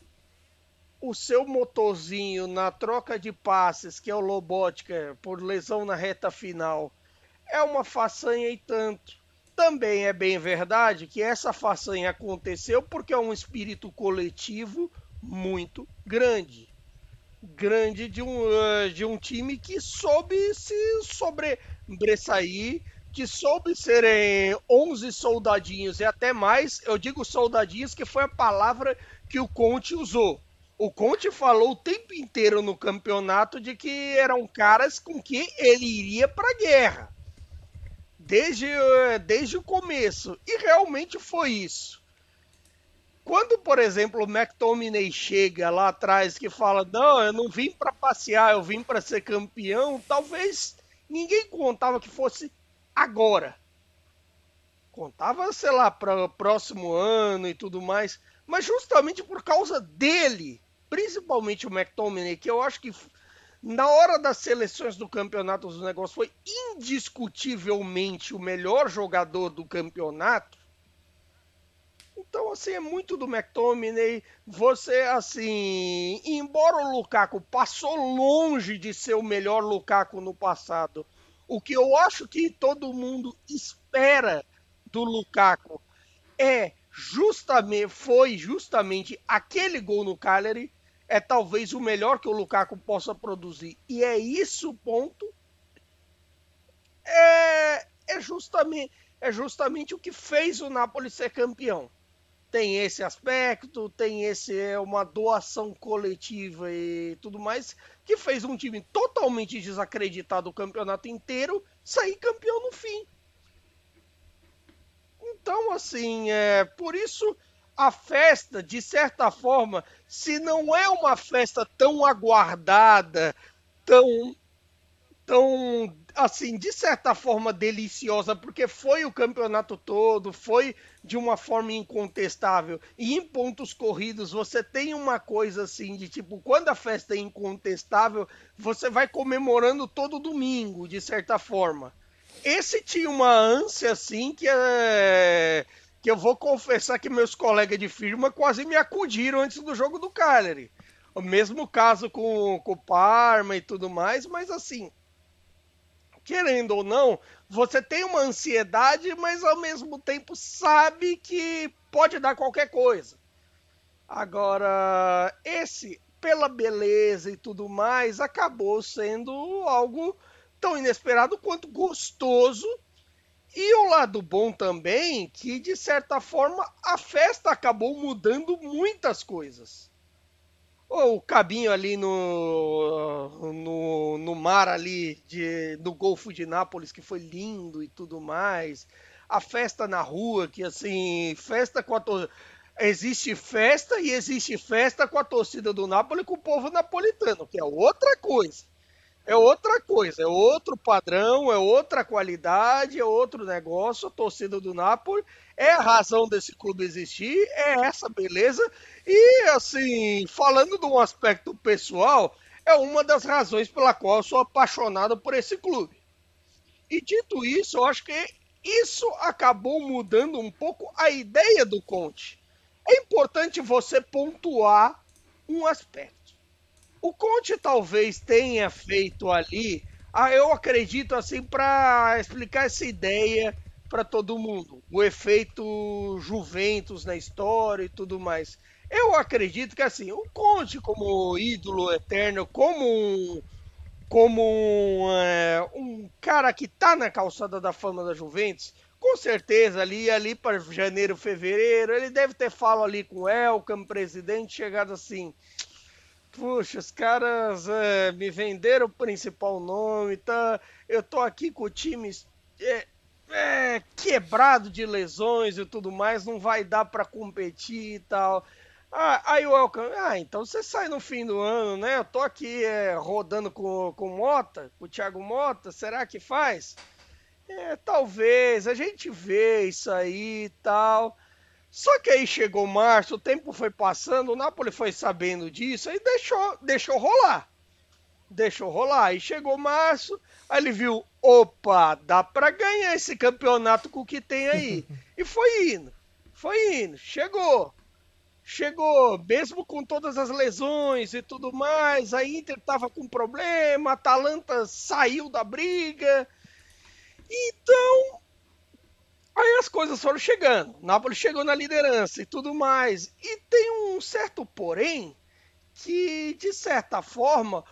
o seu motorzinho na troca de passes, que é o Lobotka, por lesão na reta final. É uma façanha e tanto. Também é bem verdade que essa façanha aconteceu porque é um espírito coletivo muito grande. Grande de um time que soube se sobressair, que soube serem 11 soldadinhos e até mais. Eu digo soldadinhos que foi a palavra que o Conte usou. O Conte falou o tempo inteiro no campeonato de que eram caras com que ele iria para a guerra. Desde o começo. E realmente foi isso. Quando, por exemplo, o McTominay chega lá atrás que fala, não, eu não vim para passear, eu vim para ser campeão, talvez ninguém contava que fosse agora. Contava, sei lá, para o próximo ano e tudo mais. Mas justamente por causa dele, principalmente o McTominay, que eu acho que na hora das seleções do campeonato dos negócios foi indiscutivelmente o melhor jogador do campeonato. Então, assim, é muito do McTominay. Você, assim, embora o Lukaku passou longe de ser o melhor Lukaku no passado, o que eu acho que todo mundo espera do Lukaku foi justamente aquele gol no Cagliari, é talvez o melhor que o Lukaku possa produzir. E é isso o ponto. É justamente o que fez o Napoli ser campeão. Tem esse aspecto, tem uma doação coletiva e tudo mais, que fez um time totalmente desacreditado o campeonato inteiro sair campeão no fim. Então, assim, por isso a festa, de certa forma, se não é uma festa tão aguardada, tão assim, de certa forma deliciosa, porque foi o campeonato todo, foi de uma forma incontestável, e em pontos corridos você tem uma coisa assim, de tipo, quando a festa é incontestável, você vai comemorando todo domingo, de certa forma. Esse tinha uma ânsia assim que eu vou confessar que meus colegas de firma quase me acudiram antes do jogo do Cagliari. O mesmo caso com o Parma e tudo mais, mas assim, querendo ou não, você tem uma ansiedade, mas ao mesmo tempo sabe que pode dar qualquer coisa. Agora, esse, pela beleza e tudo mais, acabou sendo algo tão inesperado quanto gostoso. E o lado bom também, que de certa forma a festa acabou mudando muitas coisas. O cabinho ali no mar ali do Golfo de Nápoles, que foi lindo e tudo mais. A festa na rua, que assim, festa com a torcida. Existe festa e existe festa com a torcida do Nápoles e com o povo napolitano, que é outra coisa. É outra coisa, é outro padrão, é outra qualidade, é outro negócio. A torcida do Napoli é a razão desse clube existir, é essa beleza. E, assim, falando de um aspecto pessoal, é uma das razões pela qual eu sou apaixonado por esse clube. E dito isso, eu acho que isso acabou mudando um pouco a ideia do Conte. É importante você pontuar um aspecto. O Conte talvez tenha feito ali, eu acredito assim, para explicar essa ideia para todo mundo, o efeito Juventus na história e tudo mais. Eu acredito que assim, o Conte como ídolo eterno, como um cara que tá na calçada da fama da Juventus, com certeza ali para janeiro, fevereiro, ele deve ter falado ali com o Elkan, presidente, chegado assim: puxa, os caras me venderam o principal nome, tá? Eu tô aqui com o time quebrado de lesões e tudo mais, não vai dar para competir e tal. Aí o Elkan, então você sai no fim do ano, né? Eu tô aqui rodando com o Mota, com o Thiago Mota, será que faz? Talvez, a gente vê isso aí e tal. Só que aí chegou março, o tempo foi passando, o Napoli foi sabendo disso, aí deixou rolar. Deixou rolar. Aí chegou março, aí ele viu, opa, dá pra ganhar esse campeonato com o que tem aí. E foi indo, chegou, mesmo com todas as lesões e tudo mais, a Inter tava com problema, a Atalanta saiu da briga, então aí as coisas foram chegando, o Napoli chegou na liderança e tudo mais, e tem um certo porém, que de certa forma,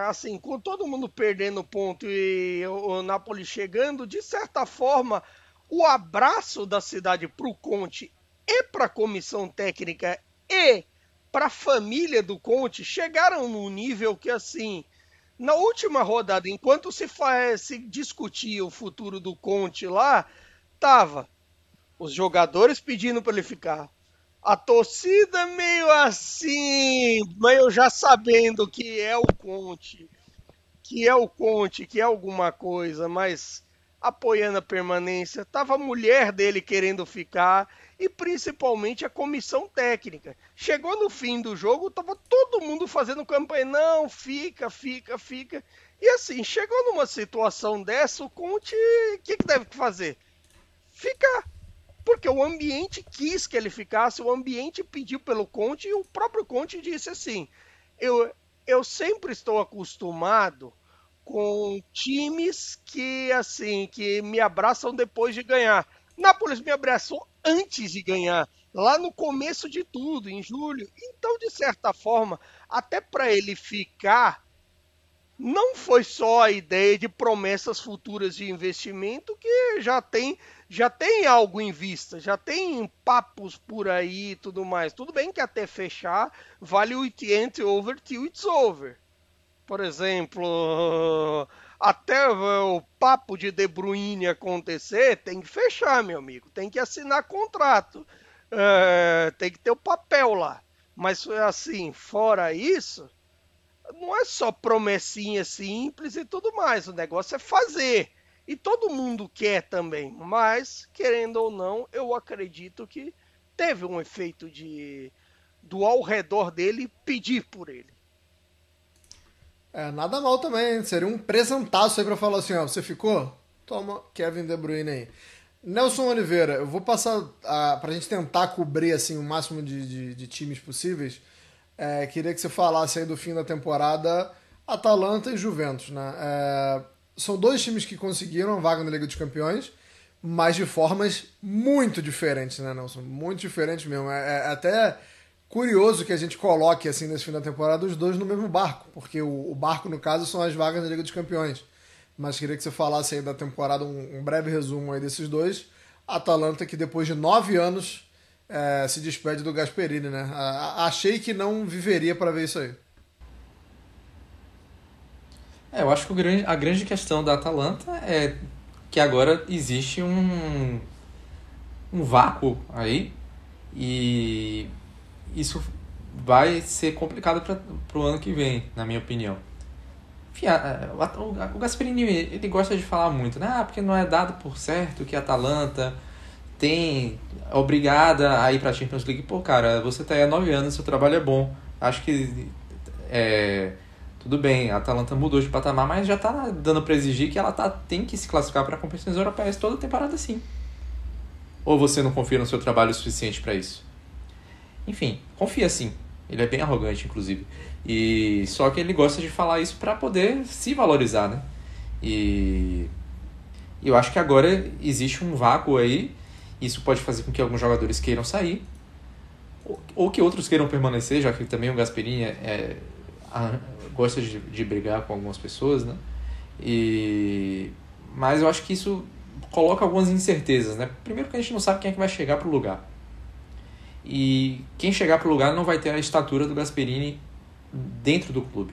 assim, com todo mundo perdendo ponto e o Napoli chegando, de certa forma, o abraço da cidade para o Conte e para a comissão técnica e para a família do Conte chegaram num nível que, assim, na última rodada, enquanto se discutia o futuro do Conte lá, tava os jogadores pedindo para ele ficar, a torcida meio assim, meio já sabendo que é o Conte, que é alguma coisa, mas apoiando a permanência. Tava a mulher dele querendo ficar e principalmente a comissão técnica. Chegou no fim do jogo, tava todo mundo fazendo campanha, não, fica. E assim, chegou numa situação dessa, o Conte, o que deve fazer? Ficar. Porque o ambiente quis que ele ficasse, o ambiente pediu pelo Conte e o próprio Conte disse assim, eu sempre estou acostumado com times que, assim, que me abraçam depois de ganhar. Nápoles me abraçou antes de ganhar, lá no começo de tudo, em julho. Então, de certa forma, até para ele ficar, não foi só a ideia de promessas futuras de investimento, que já tem algo em vista, já tem papos por aí e tudo mais. Tudo bem que até fechar vale o it ain't over till it's over. Por exemplo, até o papo de De Bruyne acontecer, tem que fechar, meu amigo. Tem que assinar contrato. Tem que ter o papel lá. Mas, assim, fora isso, não é só promessinha simples e tudo mais. O negócio é fazer. E todo mundo quer também. Mas, querendo ou não, eu acredito que teve um efeito do ao redor dele pedir por ele. Nada mal também, seria um presentaço aí pra falar assim, ó, você ficou? Toma, Kevin De Bruyne aí. Nelson Oliveira, eu vou passar pra gente tentar cobrir assim, o máximo de times possíveis. Queria que você falasse aí do fim da temporada Atalanta e Juventus, né? São dois times que conseguiram a vaga na Liga dos Campeões, mas de formas muito diferentes, né, Nelson? Muito diferentes mesmo. É até curioso que a gente coloque, assim, nesse fim da temporada, os dois no mesmo barco, porque o barco, no caso, são as vagas da Liga dos Campeões. Mas queria que você falasse aí da temporada, um breve resumo aí desses dois. Atalanta, que depois de 9 anos se despede do Gasperini, né? Achei que não viveria para ver isso aí. Eu acho que a grande questão da Atalanta é que agora existe um vácuo aí, e isso vai ser complicado para o ano que vem, na minha opinião. Enfim, o Gasperini, ele gosta de falar muito, né? Porque não é dado por certo que a Atalanta é obrigada a ir para a Champions League. Pô, cara, você tá aí há 9 anos, seu trabalho é bom. Acho que tudo bem, a Atalanta mudou de patamar, mas já tá dando para exigir que ela tem que se classificar para competições europeias toda temporada, sim. Ou você não confia no seu trabalho o suficiente para isso? Enfim, confia sim. Ele é bem arrogante, inclusive. Só que ele gosta de falar isso para poder se valorizar, né? E eu acho que agora existe um vácuo aí. Isso pode fazer com que alguns jogadores queiram sair, ou que outros queiram permanecer, já que também o Gasperini gosta de brigar com algumas pessoas, né? Mas eu acho que isso coloca algumas incertezas, né? Primeiro que a gente não sabe quem é que vai chegar para o lugar. E quem chegar para o lugar não vai ter a estatura do Gasperini dentro do clube.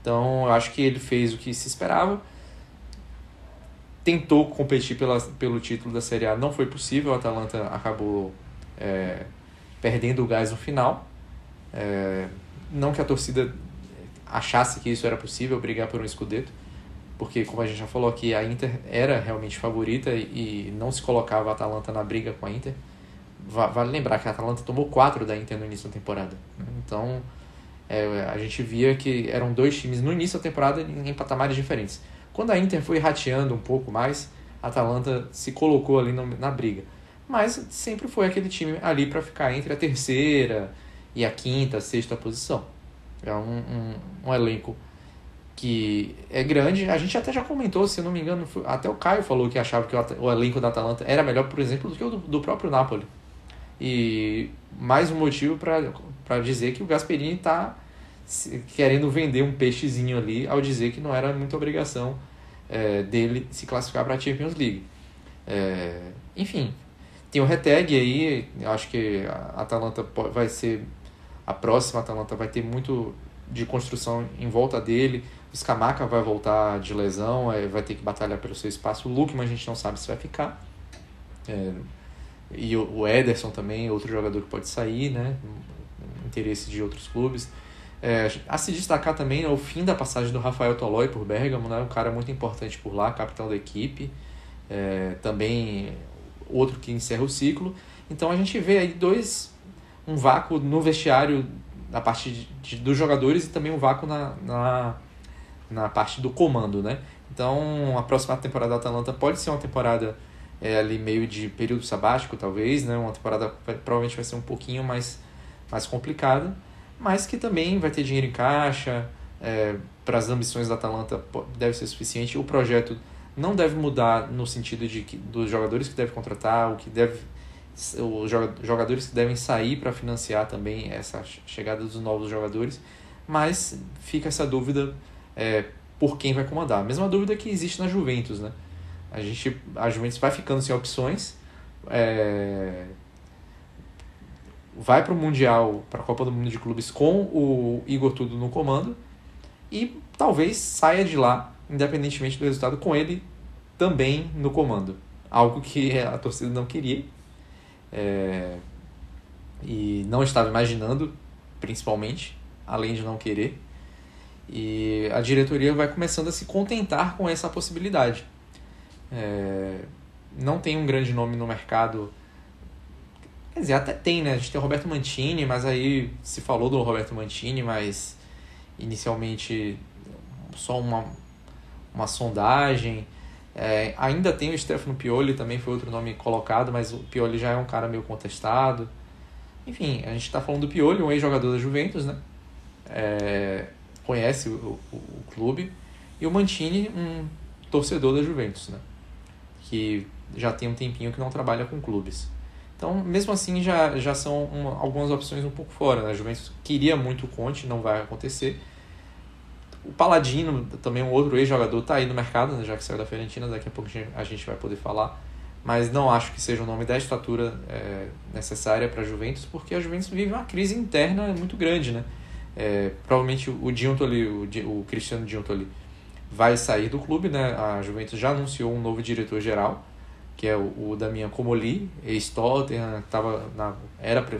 Então eu acho que ele fez o que se esperava. tentou competir pelo título da Série A, não foi possível, o Atalanta acabou perdendo o gás no final. Não que a torcida achasse que isso era possível, brigar por um Scudetto, porque, como a gente já falou aqui, a Inter era realmente favorita e não se colocava a Atalanta na briga com a Inter. Vale lembrar que a Atalanta tomou 4 da Inter no início da temporada. Então, a gente via que eram 2 times no início da temporada em patamares diferentes. Quando a Inter foi rateando um pouco mais, a Atalanta se colocou ali na briga. Mas sempre foi aquele time ali para ficar entre a terceira e a quinta, sexta posição. É um elenco que é grande. A gente até já comentou, se eu não me engano, até o Caio falou que achava que o elenco da Atalanta era melhor, por exemplo, do que o do próprio Napoli. E mais um motivo para dizer que o Gasperini está querendo vender um peixezinho ali ao dizer que não era muita obrigação dele se classificar para a Champions League. Enfim, tem o Retegui aí, acho que a Atalanta vai ser a próxima. A Atalanta vai ter muito de construção em volta dele. O Scamacca vai voltar de lesão, vai ter que batalhar pelo seu espaço. O Lookman a gente não sabe se vai ficar. E o Ederson também, outro jogador que pode sair, né? Interesse de outros clubes. A se destacar também é o fim da passagem do Rafael Toloi por Bergamo, né? Um cara muito importante por lá, capitão da equipe. Também outro que encerra o ciclo. Então a gente vê aí um vácuo no vestiário na parte dos jogadores e também um vácuo na parte do comando, né? Então a próxima temporada da Atalanta pode ser uma temporada ali meio de período sabático, talvez, né? Uma temporada provavelmente vai ser um pouquinho mais complicada, mas que também vai ter dinheiro em caixa. Para as ambições da Atalanta deve ser suficiente. O projeto não deve mudar no sentido dos jogadores que deve contratar, os jogadores que devem sair para financiar também essa chegada dos novos jogadores, mas fica essa dúvida por quem vai comandar. A mesma dúvida que existe na Juventus, né? A Juventus vai ficando sem opções, vai para o Mundial, para a Copa do Mundo de Clubes com o Igor Tudor no comando e talvez saia de lá, independentemente do resultado, com ele também no comando. Algo que a torcida não queria e não estava imaginando, principalmente, além de não querer. E a diretoria vai começando a se contentar com essa possibilidade. Não tem um grande nome no mercado. Quer dizer, até tem, né? A gente tem o Roberto Mancini, mas aí se falou do Roberto Mancini, mas inicialmente só uma sondagem. Ainda tem o Stefano Pioli, também foi outro nome colocado, mas o Pioli já é um cara meio contestado. Enfim, a gente está falando do Pioli, um ex-jogador da Juventus, né? Conhece o clube. E o Mancini, um torcedor da Juventus, né? Que já tem um tempinho que não trabalha com clubes. Então, mesmo assim, já são algumas opções um pouco fora, né? A Juventus queria muito o Conte, não vai acontecer. O Palladino, também um outro ex-jogador, está aí no mercado, né? Já que saiu da Fiorentina, daqui a pouco a gente vai poder falar. Mas não acho que seja um nome da estatura necessária para a Juventus, porque a Juventus vive uma crise interna muito grande, né? Provavelmente o Giuntoli, o Cristiano Giuntoli, vai sair do clube, né? A Juventus já anunciou um novo diretor-geral, que é o Damien Comolli, ex-Tottenham,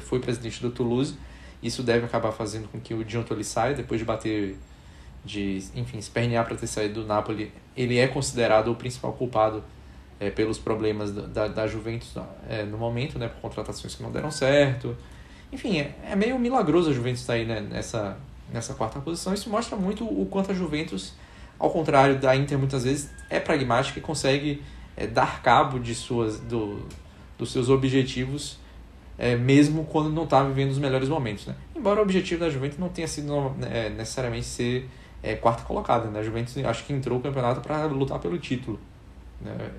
foi presidente do Toulouse. Isso deve acabar fazendo com que o Giuntoli saia, depois de espernear para ter saído do Napoli. Ele é considerado o principal culpado pelos problemas da Juventus no momento, né? Por contratações que não deram certo. Enfim, é meio milagroso a Juventus estar aí, né, nessa quarta posição. Isso mostra muito o quanto a Juventus, ao contrário da Inter, muitas vezes é pragmática e consegue dar cabo dos seus objetivos, mesmo quando não está vivendo os melhores momentos, né? Embora o objetivo da Juventus não tenha sido necessariamente ser quarta colocada, né? A Juventus acho que entrou no campeonato para lutar pelo título, né?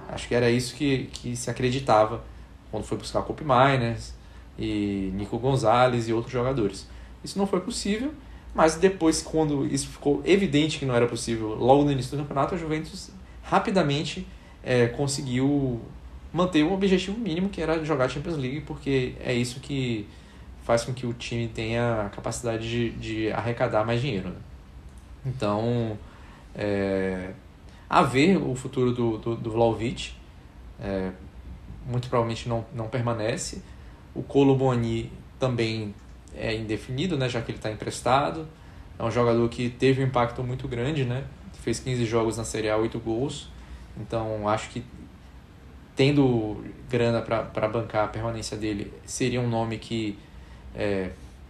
Acho que era isso que se acreditava quando foi buscar Kopp Meiners e Nico Gonzalez e outros jogadores. Isso não foi possível, mas depois, quando isso ficou evidente que não era possível, logo no início do campeonato, a Juventus rapidamente conseguiu manter o objetivo mínimo, que era jogar a Champions League, porque é isso que faz com que o time tenha a capacidade de arrecadar mais dinheiro, né? Então, a ver o futuro do Vlahovic. Muito provavelmente não permanece. O Kolo Muani também é indefinido, né, já que ele está emprestado. É um jogador que teve um impacto muito grande, né? Fez 15 jogos na Série A, 8 gols. Então, acho que tendo grana para bancar a permanência dele, seria um nome que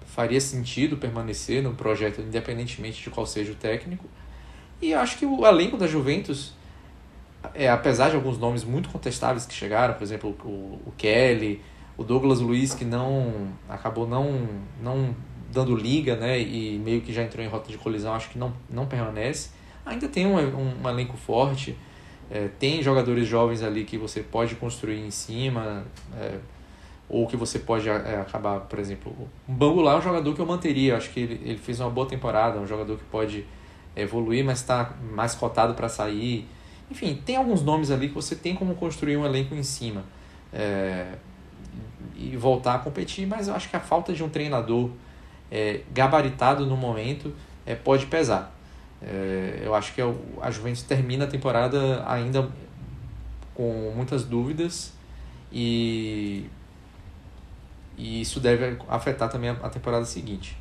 faria sentido permanecer no projeto, independentemente de qual seja o técnico. E acho que o elenco da Juventus, apesar de alguns nomes muito contestáveis que chegaram, por exemplo, o Kelly, o Douglas Luiz, que acabou não dando liga, né, e meio que já entrou em rota de colisão, acho que não permanece. Ainda tem um elenco forte, tem jogadores jovens ali que você pode construir em cima, ou que você pode acabar, por exemplo, o Bangulá é um jogador que eu manteria, acho que ele fez uma boa temporada, um jogador que pode evoluir, mas está mais cotado para sair. Enfim, tem alguns nomes ali que você tem como construir um elenco em cima e voltar a competir, mas eu acho que a falta de um treinador gabaritado no momento pode pesar. Eu acho que a Juventus termina a temporada ainda com muitas dúvidas e isso deve afetar também a temporada seguinte.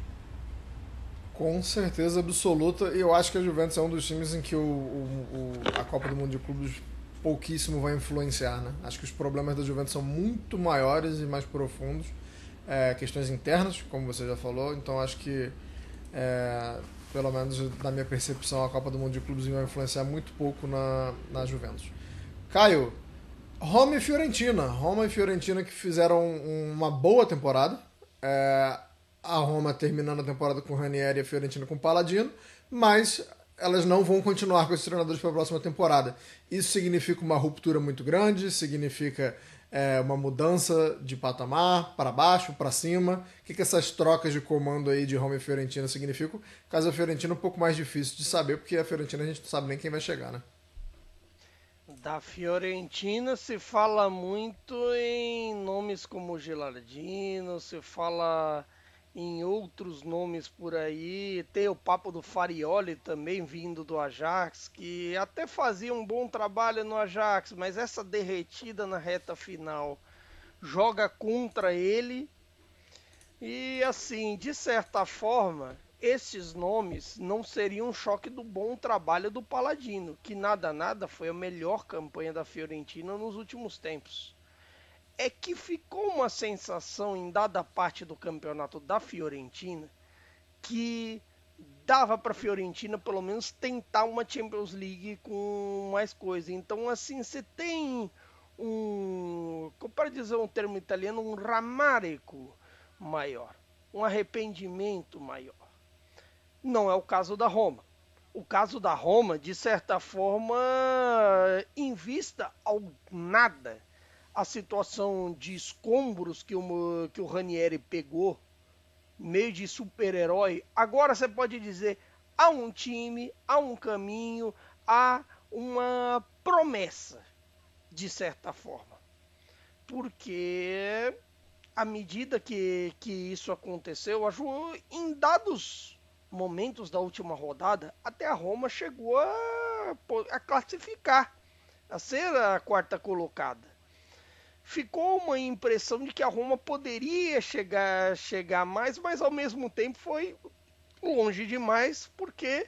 Com certeza absoluta. Eu acho que a Juventus é um dos times em que a Copa do Mundo de Clubes pouquíssimo vai influenciar, né? Acho que os problemas da Juventus são muito maiores e mais profundos. Questões internas, como você já falou. Então acho que, pelo menos na minha percepção, a Copa do Mundo de Clubes vai influenciar muito pouco na Juventus. Caio, Roma e Fiorentina. Roma e Fiorentina que fizeram uma boa temporada. A Roma terminando a temporada com o Ranieri e a Fiorentina com o Palladino, mas elas não vão continuar com esses treinadores para a próxima temporada. Isso significa uma ruptura muito grande, significa uma mudança de patamar, para baixo, para cima. O que essas trocas de comando aí de Roma e Fiorentina significam? Caso a Fiorentina é um pouco mais difícil de saber, porque a Fiorentina a gente não sabe nem quem vai chegar, né? Da Fiorentina se fala muito em nomes como Gilardino, se fala em outros nomes por aí. Tem o papo do Farioli também vindo do Ajax, que até fazia um bom trabalho no Ajax, mas essa derretida na reta final joga contra ele. E assim, de certa forma, esses nomes não seriam um choque do bom trabalho do Palladino, que nada foi a melhor campanha da Fiorentina nos últimos tempos. É que ficou uma sensação em dada parte do campeonato da Fiorentina que dava para a Fiorentina pelo menos tentar uma Champions League com mais coisa. Então assim, você tem para dizer um termo italiano, um rammarico maior, um arrependimento maior. Não é o caso da Roma. O caso da Roma, de certa forma, em vista ao nada, a situação de escombros que o Ranieri pegou, meio de super-herói, agora você pode dizer, há um time, há um caminho, há uma promessa, de certa forma. Porque, à medida que isso aconteceu, em dados momentos da última rodada, até a Roma chegou a classificar, a ser a quarta colocada. Ficou uma impressão de que a Roma poderia chegar mais, mas ao mesmo tempo foi longe demais, porque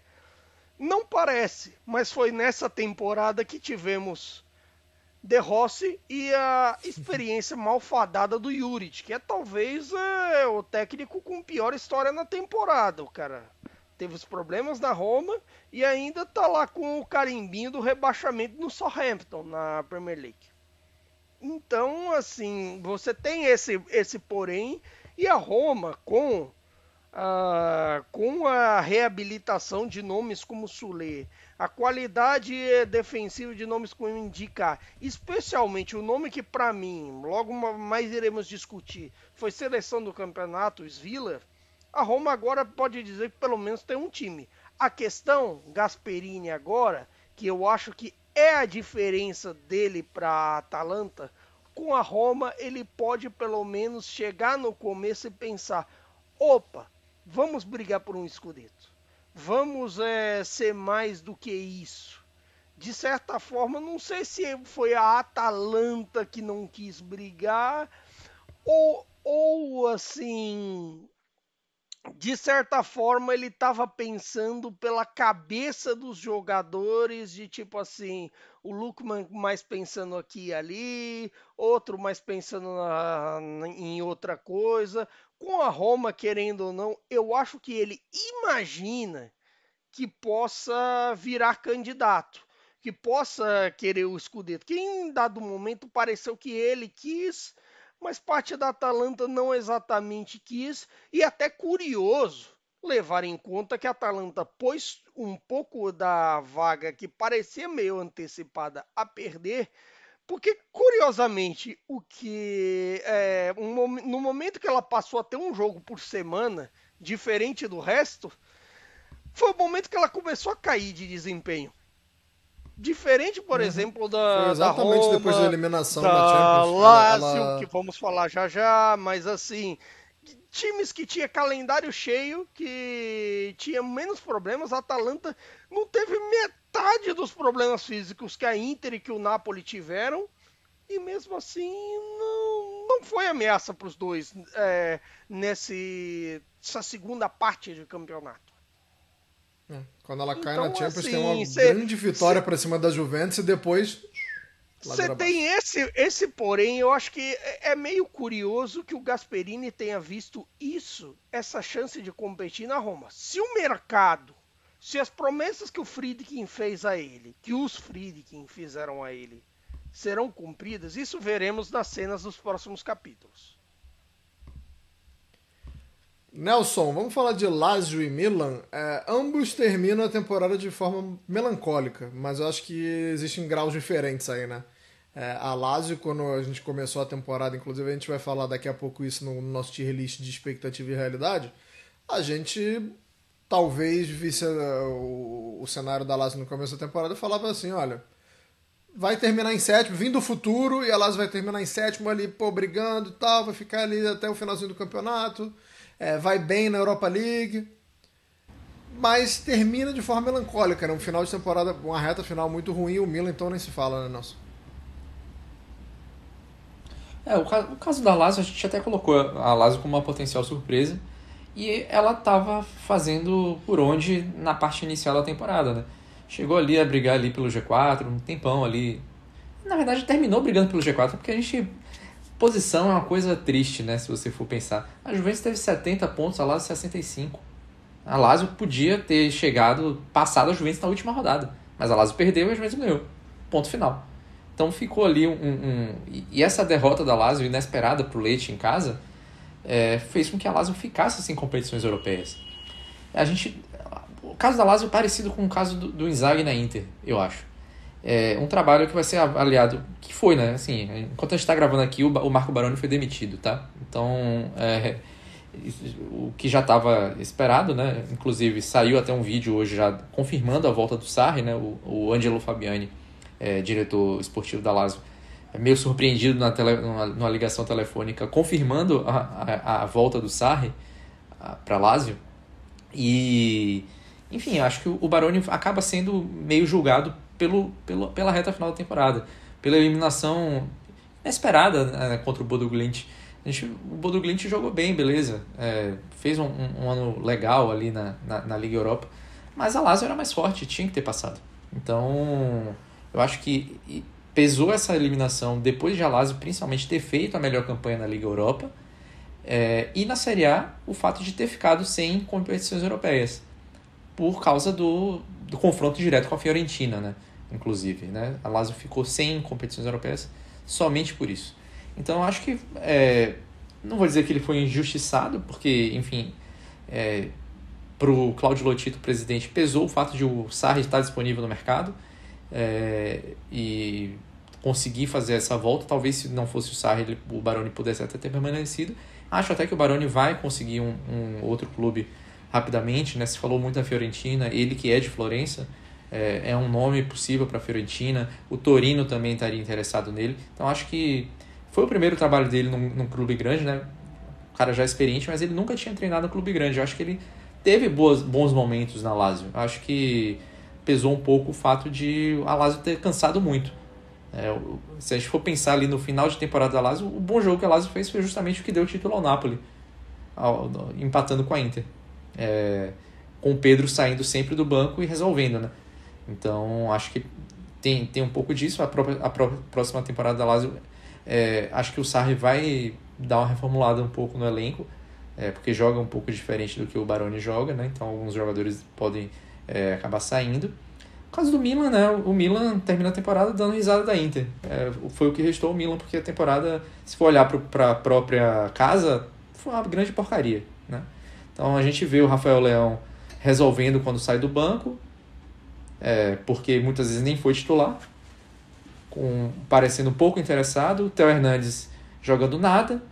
não parece, mas foi nessa temporada que tivemos De Rossi e a experiência malfadada do Juric, que é talvez o técnico com pior história na temporada. O cara teve os problemas na Roma e ainda tá lá com o carimbinho do rebaixamento no Southampton, na Premier League. Então, assim, você tem esse porém, e a Roma, com a reabilitação de nomes como Soulé, a qualidade defensiva de nomes como Indica, especialmente o nome que para mim, logo mais iremos discutir, foi seleção do campeonato, Sviller, a Roma agora pode dizer que pelo menos tem um time. A questão, Gasperini agora, que eu acho que é a diferença dele para a Atalanta, com a Roma ele pode pelo menos chegar no começo e pensar, opa, vamos brigar por um Scudetto, vamos ser mais do que isso. de certa forma, não sei se foi a Atalanta que não quis brigar, ou assim, de certa forma ele estava pensando pela cabeça dos jogadores, de tipo assim, o Lukman mais pensando aqui e ali, outro mais pensando em outra coisa. Com a Roma, querendo ou não, eu acho que ele imagina que possa virar candidato, que possa querer o Scudetto, que em dado momento pareceu que ele quis, mas parte da Atalanta não exatamente quis, e até curioso levar em conta que a Atalanta pôs um pouco da vaga que parecia meio antecipada a perder, porque curiosamente no momento que ela passou a ter um jogo por semana, diferente do resto, foi o momento que ela começou a cair de desempenho. Diferente, por exemplo, Foi da exatamente Roma, depois da eliminação da da Champions. Lazio, que vamos falar já já, mas assim, times que tinha calendário cheio, que tinha menos problemas, a Atalanta não teve metade dos problemas físicos que a Inter e que o Napoli tiveram, e mesmo assim não foi ameaça para os dois nessa segunda parte de campeonato. Quando ela cai Então, na Champions, assim, tem uma grande vitória para cima da Juventus e depois... Você tem esse porém, eu acho que é meio curioso que o Gasperini tenha visto essa chance de competir na Roma. Se o mercado, se as promessas que o Friedkin fez a ele, que os Friedkin fizeram a ele, serão cumpridas, isso veremos nas cenas dos próximos capítulos. Nelson, vamos falar de Lazio e Milan. Ambos terminam a temporada de forma melancólica, mas eu acho que existem graus diferentes aí, né? A Lazio, quando a gente começou a temporada, inclusive a gente vai falar daqui a pouco isso no nosso tier list de expectativa e realidade, a gente talvez visse o cenário da Lazio no começo da temporada e falava assim, olha, vai terminar em sétimo, vindo do futuro, e a Lazio vai terminar em sétimo ali, brigando e tal, vai ficar ali até o finalzinho do campeonato, vai bem na Europa League, mas termina de forma melancólica, né? Um final de temporada, uma reta final muito ruim, o Milan então nem se fala, né, Nelson? O caso da Lazio, a gente até colocou a Lazio como uma potencial surpresa, e ela estava fazendo por onde na parte inicial da temporada, né? Chegou ali a brigar ali pelo G4, um tempão ali. Na verdade, terminou brigando pelo G4, porque a gente... Posição é uma coisa triste, né? Se você for pensar. A Juventus teve 70 pontos, a Lazio 65. A Lazio podia ter passado a Juventus na última rodada, mas a Lazio perdeu e a Juventus ganhou. Ponto final. Então ficou ali E essa derrota da Lazio, inesperada pro Lecce em casa, fez com que a Lazio ficasse sem competições europeias. O caso da Lazio é parecido com o caso do Inzaghi na Inter, eu acho. Um trabalho que vai ser avaliado, que foi, né? Assim, enquanto a gente está gravando aqui, o Marco Baroni foi demitido, tá? Então, o que já estava esperado, né? Inclusive, saiu até um vídeo hoje já confirmando a volta do Sarri, né? O Angelo Fabiani, diretor esportivo da Lazio, meio surpreendido numa ligação telefônica, confirmando a volta do Sarri para a Lazio. E, enfim, acho que o Baroni acaba sendo meio julgado pela reta final da temporada, pela eliminação inesperada, né, contra o Bodo Glimt. O Bodo Glimt jogou bem, beleza, fez um ano legal ali na Liga Europa, mas a Lazio era mais forte, tinha que ter passado. Então, eu acho que pesou essa eliminação depois de a Lazio principalmente ter feito a melhor campanha na Liga Europa, e na Série A o fato de ter ficado sem competições europeias, por causa do confronto direto com a Fiorentina, né? Inclusive, né? A Lazio ficou sem competições europeias somente por isso. Então, eu acho que... não vou dizer que ele foi injustiçado, porque, enfim... para o Claudio Lotito, presidente, pesou o fato de o Sarri estar disponível no mercado e conseguir fazer essa volta. Talvez, se não fosse o Sarri, o Baroni pudesse até ter permanecido. Acho até que o Baroni vai conseguir um outro clube rapidamente, né? Se falou muito da Fiorentina, ele que é de Florença, é um nome possível para a Fiorentina. O Torino também estaria interessado nele. Então acho que foi o primeiro trabalho dele num clube grande, né? O cara já é experiente, mas ele nunca tinha treinado no clube grande. Eu acho que ele teve bons momentos na Lazio. Eu acho que pesou um pouco o fato de a Lazio ter cansado muito. Se a gente for pensar ali no final de temporada da Lazio, o bom jogo que a Lazio fez foi justamente o que deu o título ao Napoli, empatando com a Inter, com o Pedro saindo sempre do banco e resolvendo, né? Então acho que tem um pouco disso. A próxima temporada da Lazio, acho que o Sarri vai dar uma reformulada um pouco no elenco, porque joga um pouco diferente do que o Baroni joga, né? Então alguns jogadores podem acabar saindo. No caso do Milan, né? O Milan termina a temporada dando risada da Inter. Foi o que restou ao Milan, porque a temporada, se for olhar para a própria casa, foi uma grande porcaria, né? Então a gente vê o Rafael Leão resolvendo quando sai do banco, porque muitas vezes nem foi titular, parecendo pouco interessado. O Theo Hernandes jogando nada,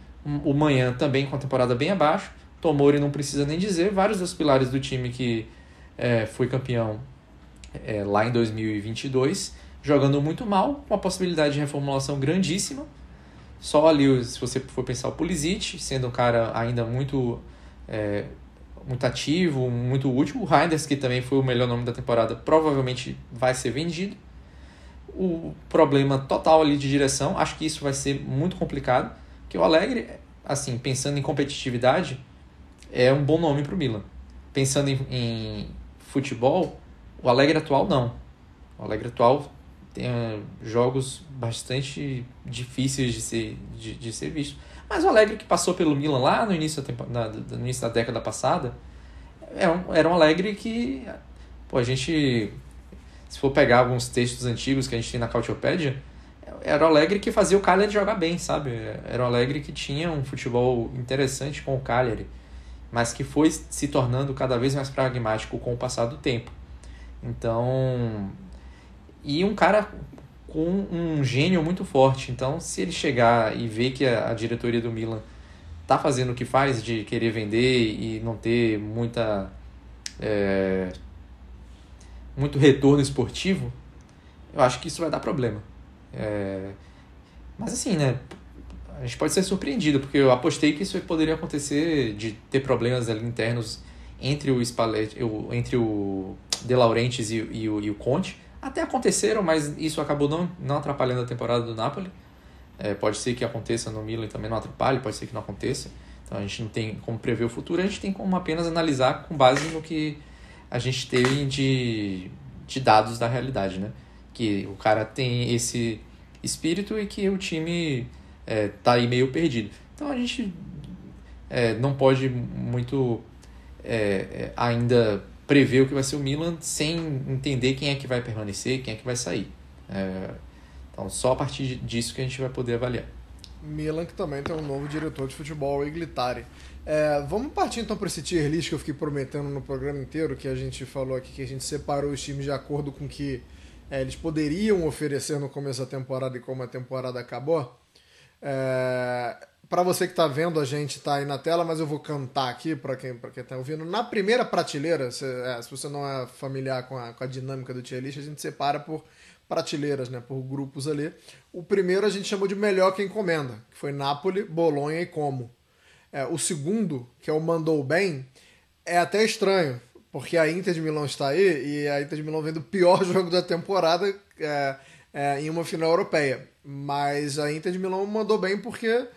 o Manhã também com a temporada bem abaixo, Tomori não precisa nem dizer, vários dos pilares do time que foi campeão lá em 2022, jogando muito mal, com a possibilidade de reformulação grandíssima. Só ali, se você for pensar, o Pulisic, sendo um cara ainda muito ativo, muito útil. O Reinders, que também foi o melhor nome da temporada, provavelmente vai ser vendido. O problema total ali de direção, acho que isso vai ser muito complicado, porque o Allegri, assim, pensando em competitividade, é um bom nome para o Milan. Pensando em futebol, o Allegri atual não. O Allegri atual tem jogos bastante difíceis de ser visto. Mas o Allegri que passou pelo Milan lá no início da década passada era um Allegri que, a gente, se for pegar alguns textos antigos que a gente tem na Cautiopédia, era o Allegri que fazia o Cagliari jogar bem, sabe? Era o Allegri que tinha um futebol interessante com o Cagliari, mas que foi se tornando cada vez mais pragmático com o passar do tempo. Então, e um cara com um gênio muito forte. Então, se ele chegar e ver que a diretoria do Milan está fazendo o que faz, de querer vender e não ter muito retorno esportivo, eu acho que isso vai dar problema. Mas assim, né, a gente pode ser surpreendido, porque eu apostei que isso poderia acontecer, de ter problemas ali internos entre o Spalletti, entre o De Laurentiis e o Conte. Até aconteceram, mas isso acabou não atrapalhando a temporada do Napoli. Pode ser que aconteça no Milan e também não atrapalhe, pode ser que não aconteça. Então a gente não tem como prever o futuro, a gente tem como apenas analisar com base no que a gente tem de dados da realidade, né? Que o cara tem esse espírito e que o time tá aí meio perdido. Então a gente não pode muito ainda prever o que vai ser o Milan sem entender quem é que vai permanecer, quem é que vai sair. Então só a partir disso que a gente vai poder avaliar. Milan, que também tem um novo diretor de futebol, o Iglitari. Vamos partir então para esse tier list que eu fiquei prometendo no programa inteiro, que a gente falou aqui, que a gente separou os times de acordo com o que eles poderiam oferecer no começo da temporada e como a temporada acabou. Para você que está vendo, a gente está aí na tela, mas eu vou cantar aqui para quem está ouvindo. Na primeira prateleira, se você não é familiar com a dinâmica do tier list, a gente separa por prateleiras, né, por grupos ali. O primeiro a gente chamou de melhor que encomenda, que foi Napoli, Bolonha e Como. O segundo, que é o mandou bem, é até estranho, porque a Inter de Milão está aí e a Inter de Milão vem do pior jogo da temporada em uma final europeia. Mas a Inter de Milão mandou bem porque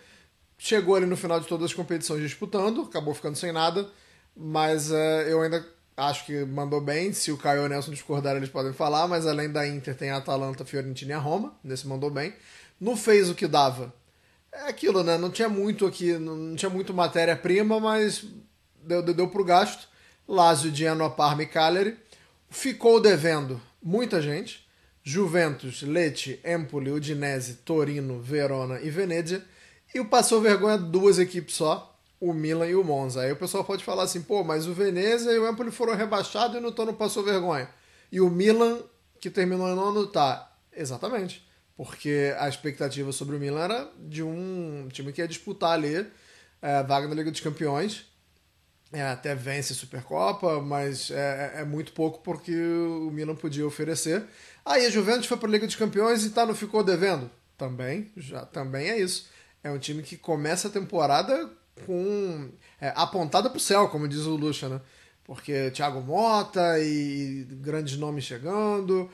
chegou ali no final de todas as competições disputando, acabou ficando sem nada, mas eu ainda acho que mandou bem. Se o Caio e o Nelson discordarem, eles podem falar, mas além da Inter tem a Atalanta, a Fiorentina e a Roma, nesse mandou bem. Não fez o que dava. É aquilo, né? Não tinha muito aqui, não tinha muito matéria-prima, mas deu pro gasto. Lazio, Genoa, Parma e Cagliari. Ficou devendo muita gente. Juventus, Lecce, Empoli, Udinese, Torino, Verona e Venezia. E o passou vergonha duas equipes só, o Milan e o Monza. Aí o pessoal pode falar assim, mas o Venezia e o Empoli foram rebaixados e não passou vergonha. E o Milan, que terminou em nono, tá. Exatamente. Porque a expectativa sobre o Milan era de um time que ia disputar ali vaga na Liga dos Campeões. Até vence a Supercopa, mas é muito pouco porque o Milan podia oferecer. Aí a Juventus foi para a Liga dos Campeões e não ficou devendo? Também é isso. É um time que começa a temporada com apontada para o céu, como diz o Lucha, né? Porque Thiago Motta e grandes nomes chegando,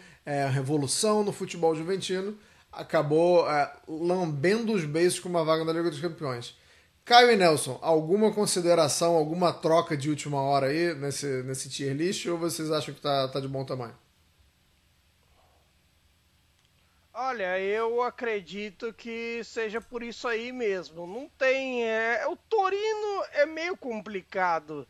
revolução no futebol juventino, acabou lambendo os beiços com uma vaga na Liga dos Campeões. Caio e Nelson, alguma consideração, alguma troca de última hora aí nesse tier list, ou vocês acham que tá de bom tamanho? Olha, eu acredito que seja por isso aí mesmo. Não tem. O Torino é meio complicado.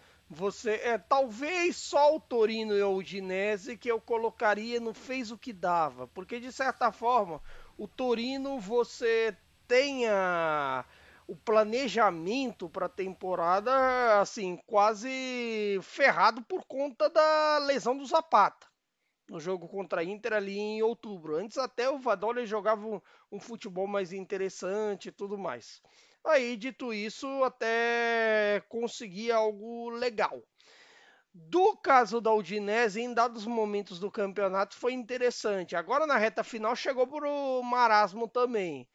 Talvez só o Torino e o Udinese que eu colocaria não fez o que dava. Porque de certa forma, o Torino você tenha o planejamento para a temporada assim quase ferrado por conta da lesão do Zapata no jogo contra a Inter ali em outubro. Antes até o Vadoli jogava um futebol mais interessante e tudo mais. Aí, dito isso, até conseguia algo legal. Do caso da Udinese, em dados momentos do campeonato foi interessante. Agora na reta final chegou pro marasmo também.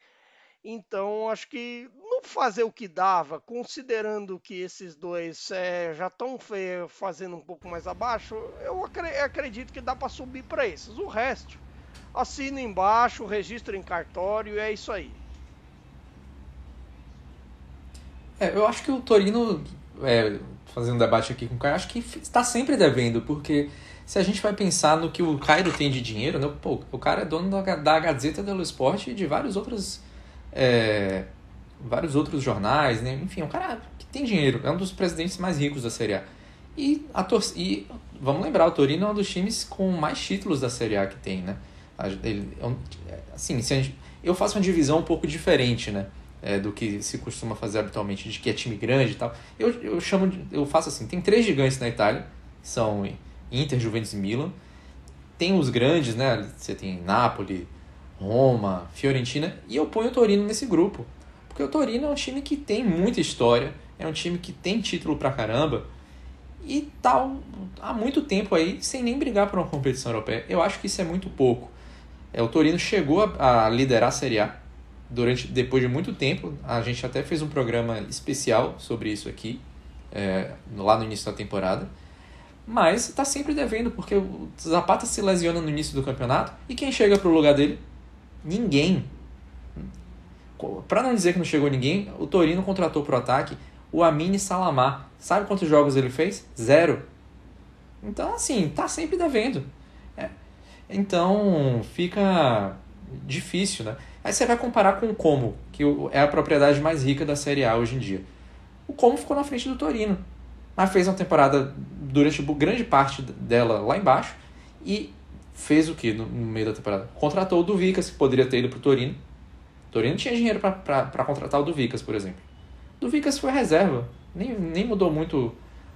Então, acho que não fazer o que dava, considerando que esses dois já estão fazendo um pouco mais abaixo, eu acredito que dá para subir para esses. O resto, assina embaixo, registra em cartório e é isso aí. Eu acho que o Torino, fazendo um debate aqui com o Caio, acho que está sempre devendo, porque se a gente vai pensar no que o Cairo tem de dinheiro, né, o cara é dono da Gazzetta dello Sport e de vários outros jornais, né? Enfim, é um cara que tem dinheiro, é um dos presidentes mais ricos da Série A. E vamos lembrar, o Torino é um dos times com mais títulos da Série A que tem, né? Eu faço uma divisão um pouco diferente, né? Do que se costuma fazer habitualmente, de que é time grande e tal. Eu faço assim, tem 3 gigantes na Itália, que são Inter, Juventus e Milan. Tem os grandes, né? Você tem Napoli, Roma, Fiorentina, e eu ponho o Torino nesse grupo. Porque o Torino é um time que tem muita história, é um time que tem título pra caramba, e tá há muito tempo aí sem nem brigar por uma competição europeia. Eu acho que isso é muito pouco. O Torino chegou a liderar a Série A depois de muito tempo. A gente até fez um programa especial sobre isso aqui, lá no início da temporada. Mas está sempre devendo, porque o Zapata se lesiona no início do campeonato, e quem chega pro lugar dele? Ninguém. Para não dizer que não chegou ninguém, o Torino contratou pro ataque o Amine Salamá. Sabe quantos jogos ele fez? 0. Então, assim, tá sempre devendo. Então, fica difícil, né? Aí você vai comparar com o Como, que é a propriedade mais rica da Série A hoje em dia. O Como ficou na frente do Torino, mas fez uma temporada durante grande parte dela lá embaixo, e fez o que no meio da temporada? Contratou o Duvicas, que poderia ter ido pro Torino. O Torino tinha dinheiro para contratar o Duvicas, por exemplo. O Duvicas foi reserva, nem mudou muito,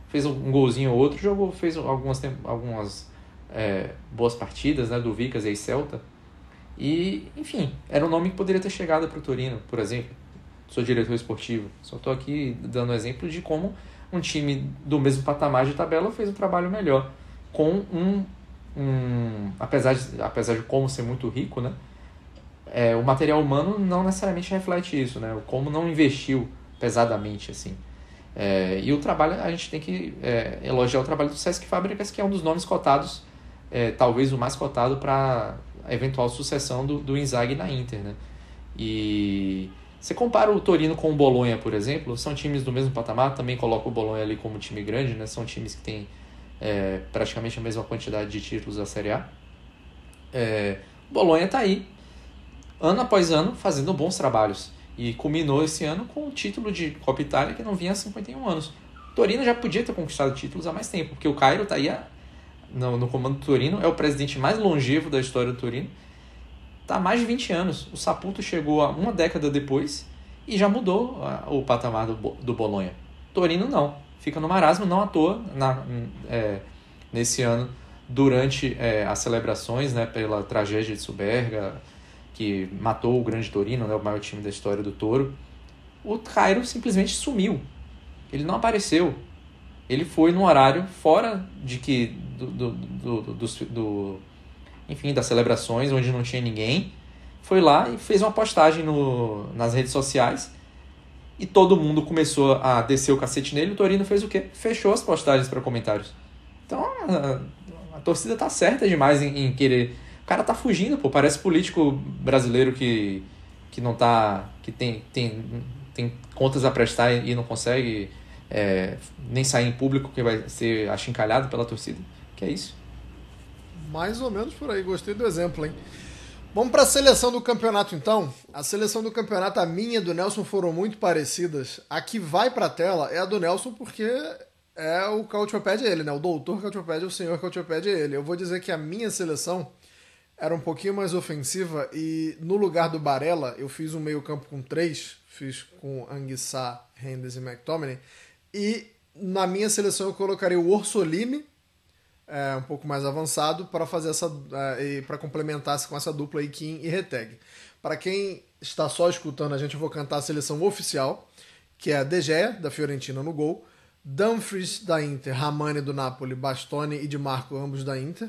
fez um golzinho ou outro, fez algumas boas partidas, né, Duvicas e Celta. E, enfim, era um nome que poderia ter chegado pro Torino, por exemplo. Sou diretor esportivo, só estou aqui dando um exemplo de como um time do mesmo patamar de tabela fez um trabalho melhor, com apesar de Como ser muito rico, né? O material humano não necessariamente reflete isso, né? O Como não investiu pesadamente, assim. E o trabalho, a gente tem que elogiar o trabalho do Cesc Fábricas, que é um dos nomes cotados, talvez o mais cotado para a eventual sucessão do Inzaghi na Inter, né? E você compara o Torino com o Bolonha, por exemplo, são times do mesmo patamar, também coloca o Bolonha ali como time grande, né? São times que têm praticamente a mesma quantidade de títulos da Série A. O Bolonha está aí, ano após ano, fazendo bons trabalhos, e culminou esse ano com o título de Copa Itália, que não vinha há 51 anos. O Torino já podia ter conquistado títulos há mais tempo, porque o Cairo está aí no comando do Torino, é o presidente mais longevo da história do Torino, está há mais de 20 anos. O Saputo chegou a uma década depois e já mudou o patamar do Bolonha. Torino não, fica no marasmo, não à toa, nesse ano, durante as celebrações, né, pela tragédia de Suberga, que matou o Grande Torino, né, o maior time da história do Toro. O Cairo simplesmente sumiu, ele não apareceu. Ele foi num horário fora enfim, das celebrações, onde não tinha ninguém. Foi lá e fez uma postagem nas redes sociais, e todo mundo começou a descer o cacete nele. O Torino fez o quê? Fechou as postagens para comentários. Então a torcida tá certa demais em querer. O cara tá fugindo, pô. Parece político brasileiro que não tá. Que tem contas a prestar e não consegue nem sair em público, que vai ser achincalhado pela torcida. Que é isso? Mais ou menos por aí, gostei do exemplo, hein? Vamos para a seleção do campeonato, então. A seleção do campeonato, a minha e a do Nelson foram muito parecidas. A que vai para a tela é a do Nelson, porque é o Cautioped é ele, né? O doutor Cautioped é o senhor Cautioped é ele. Eu vou dizer que a minha seleção era um pouquinho mais ofensiva e no lugar do Barella eu fiz um meio campo com 3, fiz com Anguissa, Henderson e McTominay. E na minha seleção eu colocaria o Orsolini, um pouco mais avançado, para fazer para complementar com essa dupla aí, Kim e Reteg. Para quem está só escutando a gente, eu vou cantar a seleção oficial, que é a De Gea, da Fiorentina, no gol, Dumfries, da Inter, Ramani, do Napoli, Bastoni e Di Marco, ambos da Inter,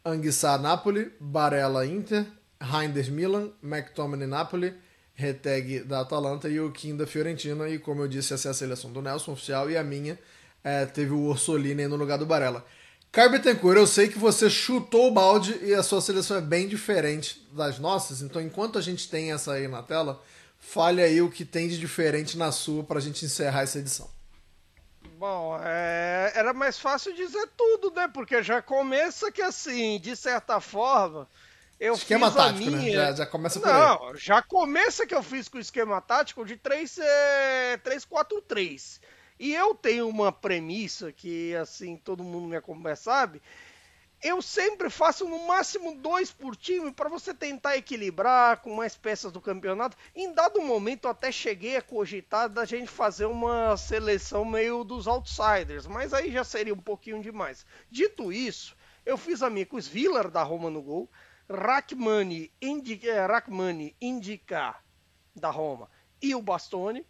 Anguissa, Napoli, Barella, Inter, Reinders, Milan, McTominay, Napoli, Reteg, da Atalanta e o Kim, da Fiorentina. E como eu disse, essa é a seleção do Nelson oficial, e a minha teve o Orsolini aí no lugar do Barella. Caio Bittencourt, eu sei que você chutou o balde e a sua seleção é bem diferente das nossas, então enquanto a gente tem essa aí na tela, fale aí o que tem de diferente na sua pra gente encerrar essa edição. Bom, era mais fácil dizer tudo, né? Porque já começa que, assim, de certa forma, eu esquema fiz a tático, minha... né? Já começa por aí. Não, já começa que eu fiz com o esquema tático de 3-4-3. E eu tenho uma premissa que, assim, todo mundo me acompanha sabe, eu sempre faço no máximo 2 por time para você tentar equilibrar com mais peças do campeonato. Em dado momento eu até cheguei a cogitar da gente fazer uma seleção meio dos outsiders, mas aí já seria um pouquinho demais. Dito isso, eu fiz a minha com o Svilar da Roma no gol, Rachmani, Indica da Roma e o Bastoni.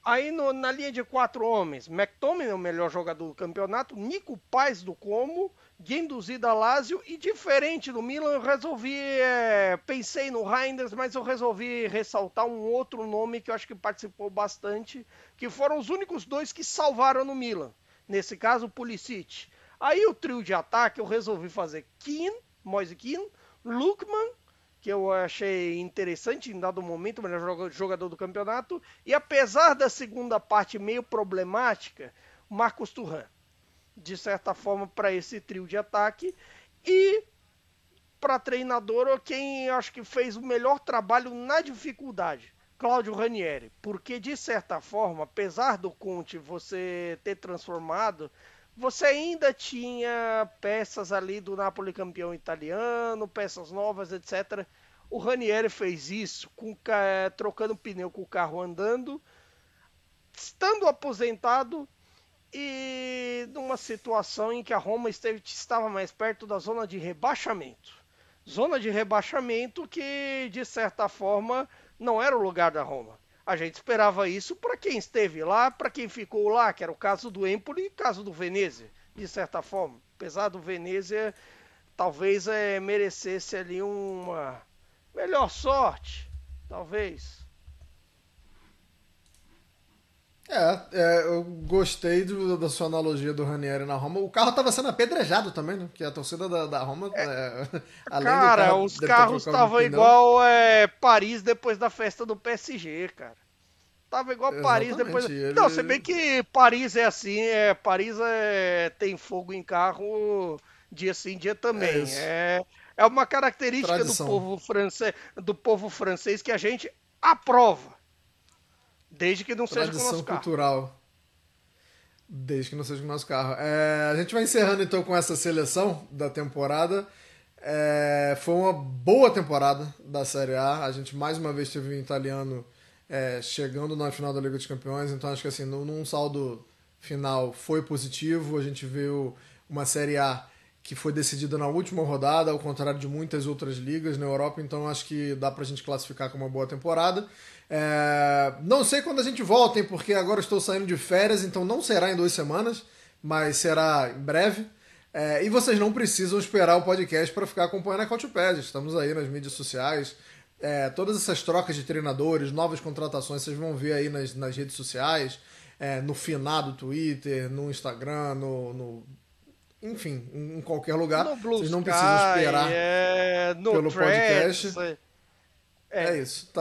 Aí na linha de 4 homens, McTominay, o melhor jogador do campeonato, Nico Paz do Como, Guendouzi da Lazio, e diferente do Milan, eu resolvi, pensei no Reinders, mas eu resolvi ressaltar um outro nome que eu acho que participou bastante, que foram os únicos 2 que salvaram no Milan, nesse caso o Pulisic. Aí o trio de ataque eu resolvi fazer Moise Kean, Lookman, que eu achei interessante em dado momento, o melhor jogador do campeonato, e apesar da segunda parte meio problemática, Marcos Thuram, de certa forma, para esse trio de ataque. E para treinador, quem acho que fez o melhor trabalho na dificuldade, Claudio Ranieri, porque de certa forma, apesar do Conte você ter transformado, você ainda tinha peças ali do Napoli campeão italiano, peças novas, etc. O Ranieri fez isso trocando pneu com o carro andando, estando aposentado e numa situação em que a Roma estava mais perto da zona de rebaixamento. Zona de rebaixamento que, de certa forma, não era o lugar da Roma. A gente esperava isso para quem esteve lá, para quem ficou lá, que era o caso do Empoli e o caso do Venezia, de certa forma. Apesar do Venezia, talvez merecesse ali uma melhor sorte, talvez. Eu gostei da sua analogia do Ranieri na Roma. O carro estava sendo apedrejado também, né? Porque a torcida da Roma, além cara, do carro, os carros estavam igual Paris depois da festa do PSG, cara. Tava igual Paris depois... Não, se bem que Paris é assim, Paris tem fogo em carro dia sim, dia também. É uma característica do povo francês que a gente aprova. Desde que não seja com o nosso carro. Cultural. Desde que não seja com o nosso carro. A gente vai encerrando então com essa seleção da temporada. Foi uma boa temporada da Série A. A gente mais uma vez teve um italiano chegando na final da Liga dos Campeões. Então acho que assim, num saldo final foi positivo. A gente viu uma Série A que foi decidida na última rodada, ao contrário de muitas outras ligas na Europa. Então acho que dá pra gente classificar como uma boa temporada. Não sei quando a gente volta, hein, porque agora estou saindo de férias, então não será em 2 semanas, mas será em breve. E vocês não precisam esperar o podcast para ficar acompanhando a Cautiopédia. Estamos aí nas mídias sociais. Todas essas trocas de treinadores, novas contratações, vocês vão ver aí nas redes sociais, no finado Twitter, no Instagram, enfim, em qualquer lugar. No Blue Vocês não Sky, precisam esperar no pelo Threads, podcast. É. É isso.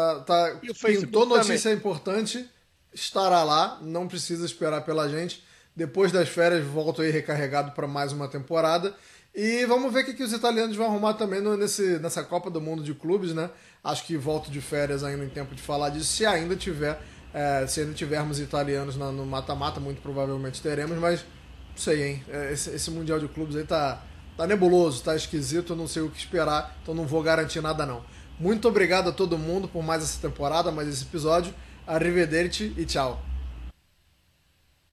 E o Facebook Pintou notícia importante, estará lá. Não precisa esperar pela gente. Depois das férias, volto aí recarregado para mais uma temporada. E vamos ver o que os italianos vão arrumar também nessa Copa do Mundo de Clubes, né? Acho que volto de férias ainda em tempo de falar disso, se ainda tivermos italianos no mata-mata, muito provavelmente teremos, mas não sei, hein? Esse Mundial de Clubes aí tá nebuloso, tá esquisito, eu não sei o que esperar, então não vou garantir nada não. Muito obrigado a todo mundo por mais essa temporada, mais esse episódio. Arrivederci e tchau.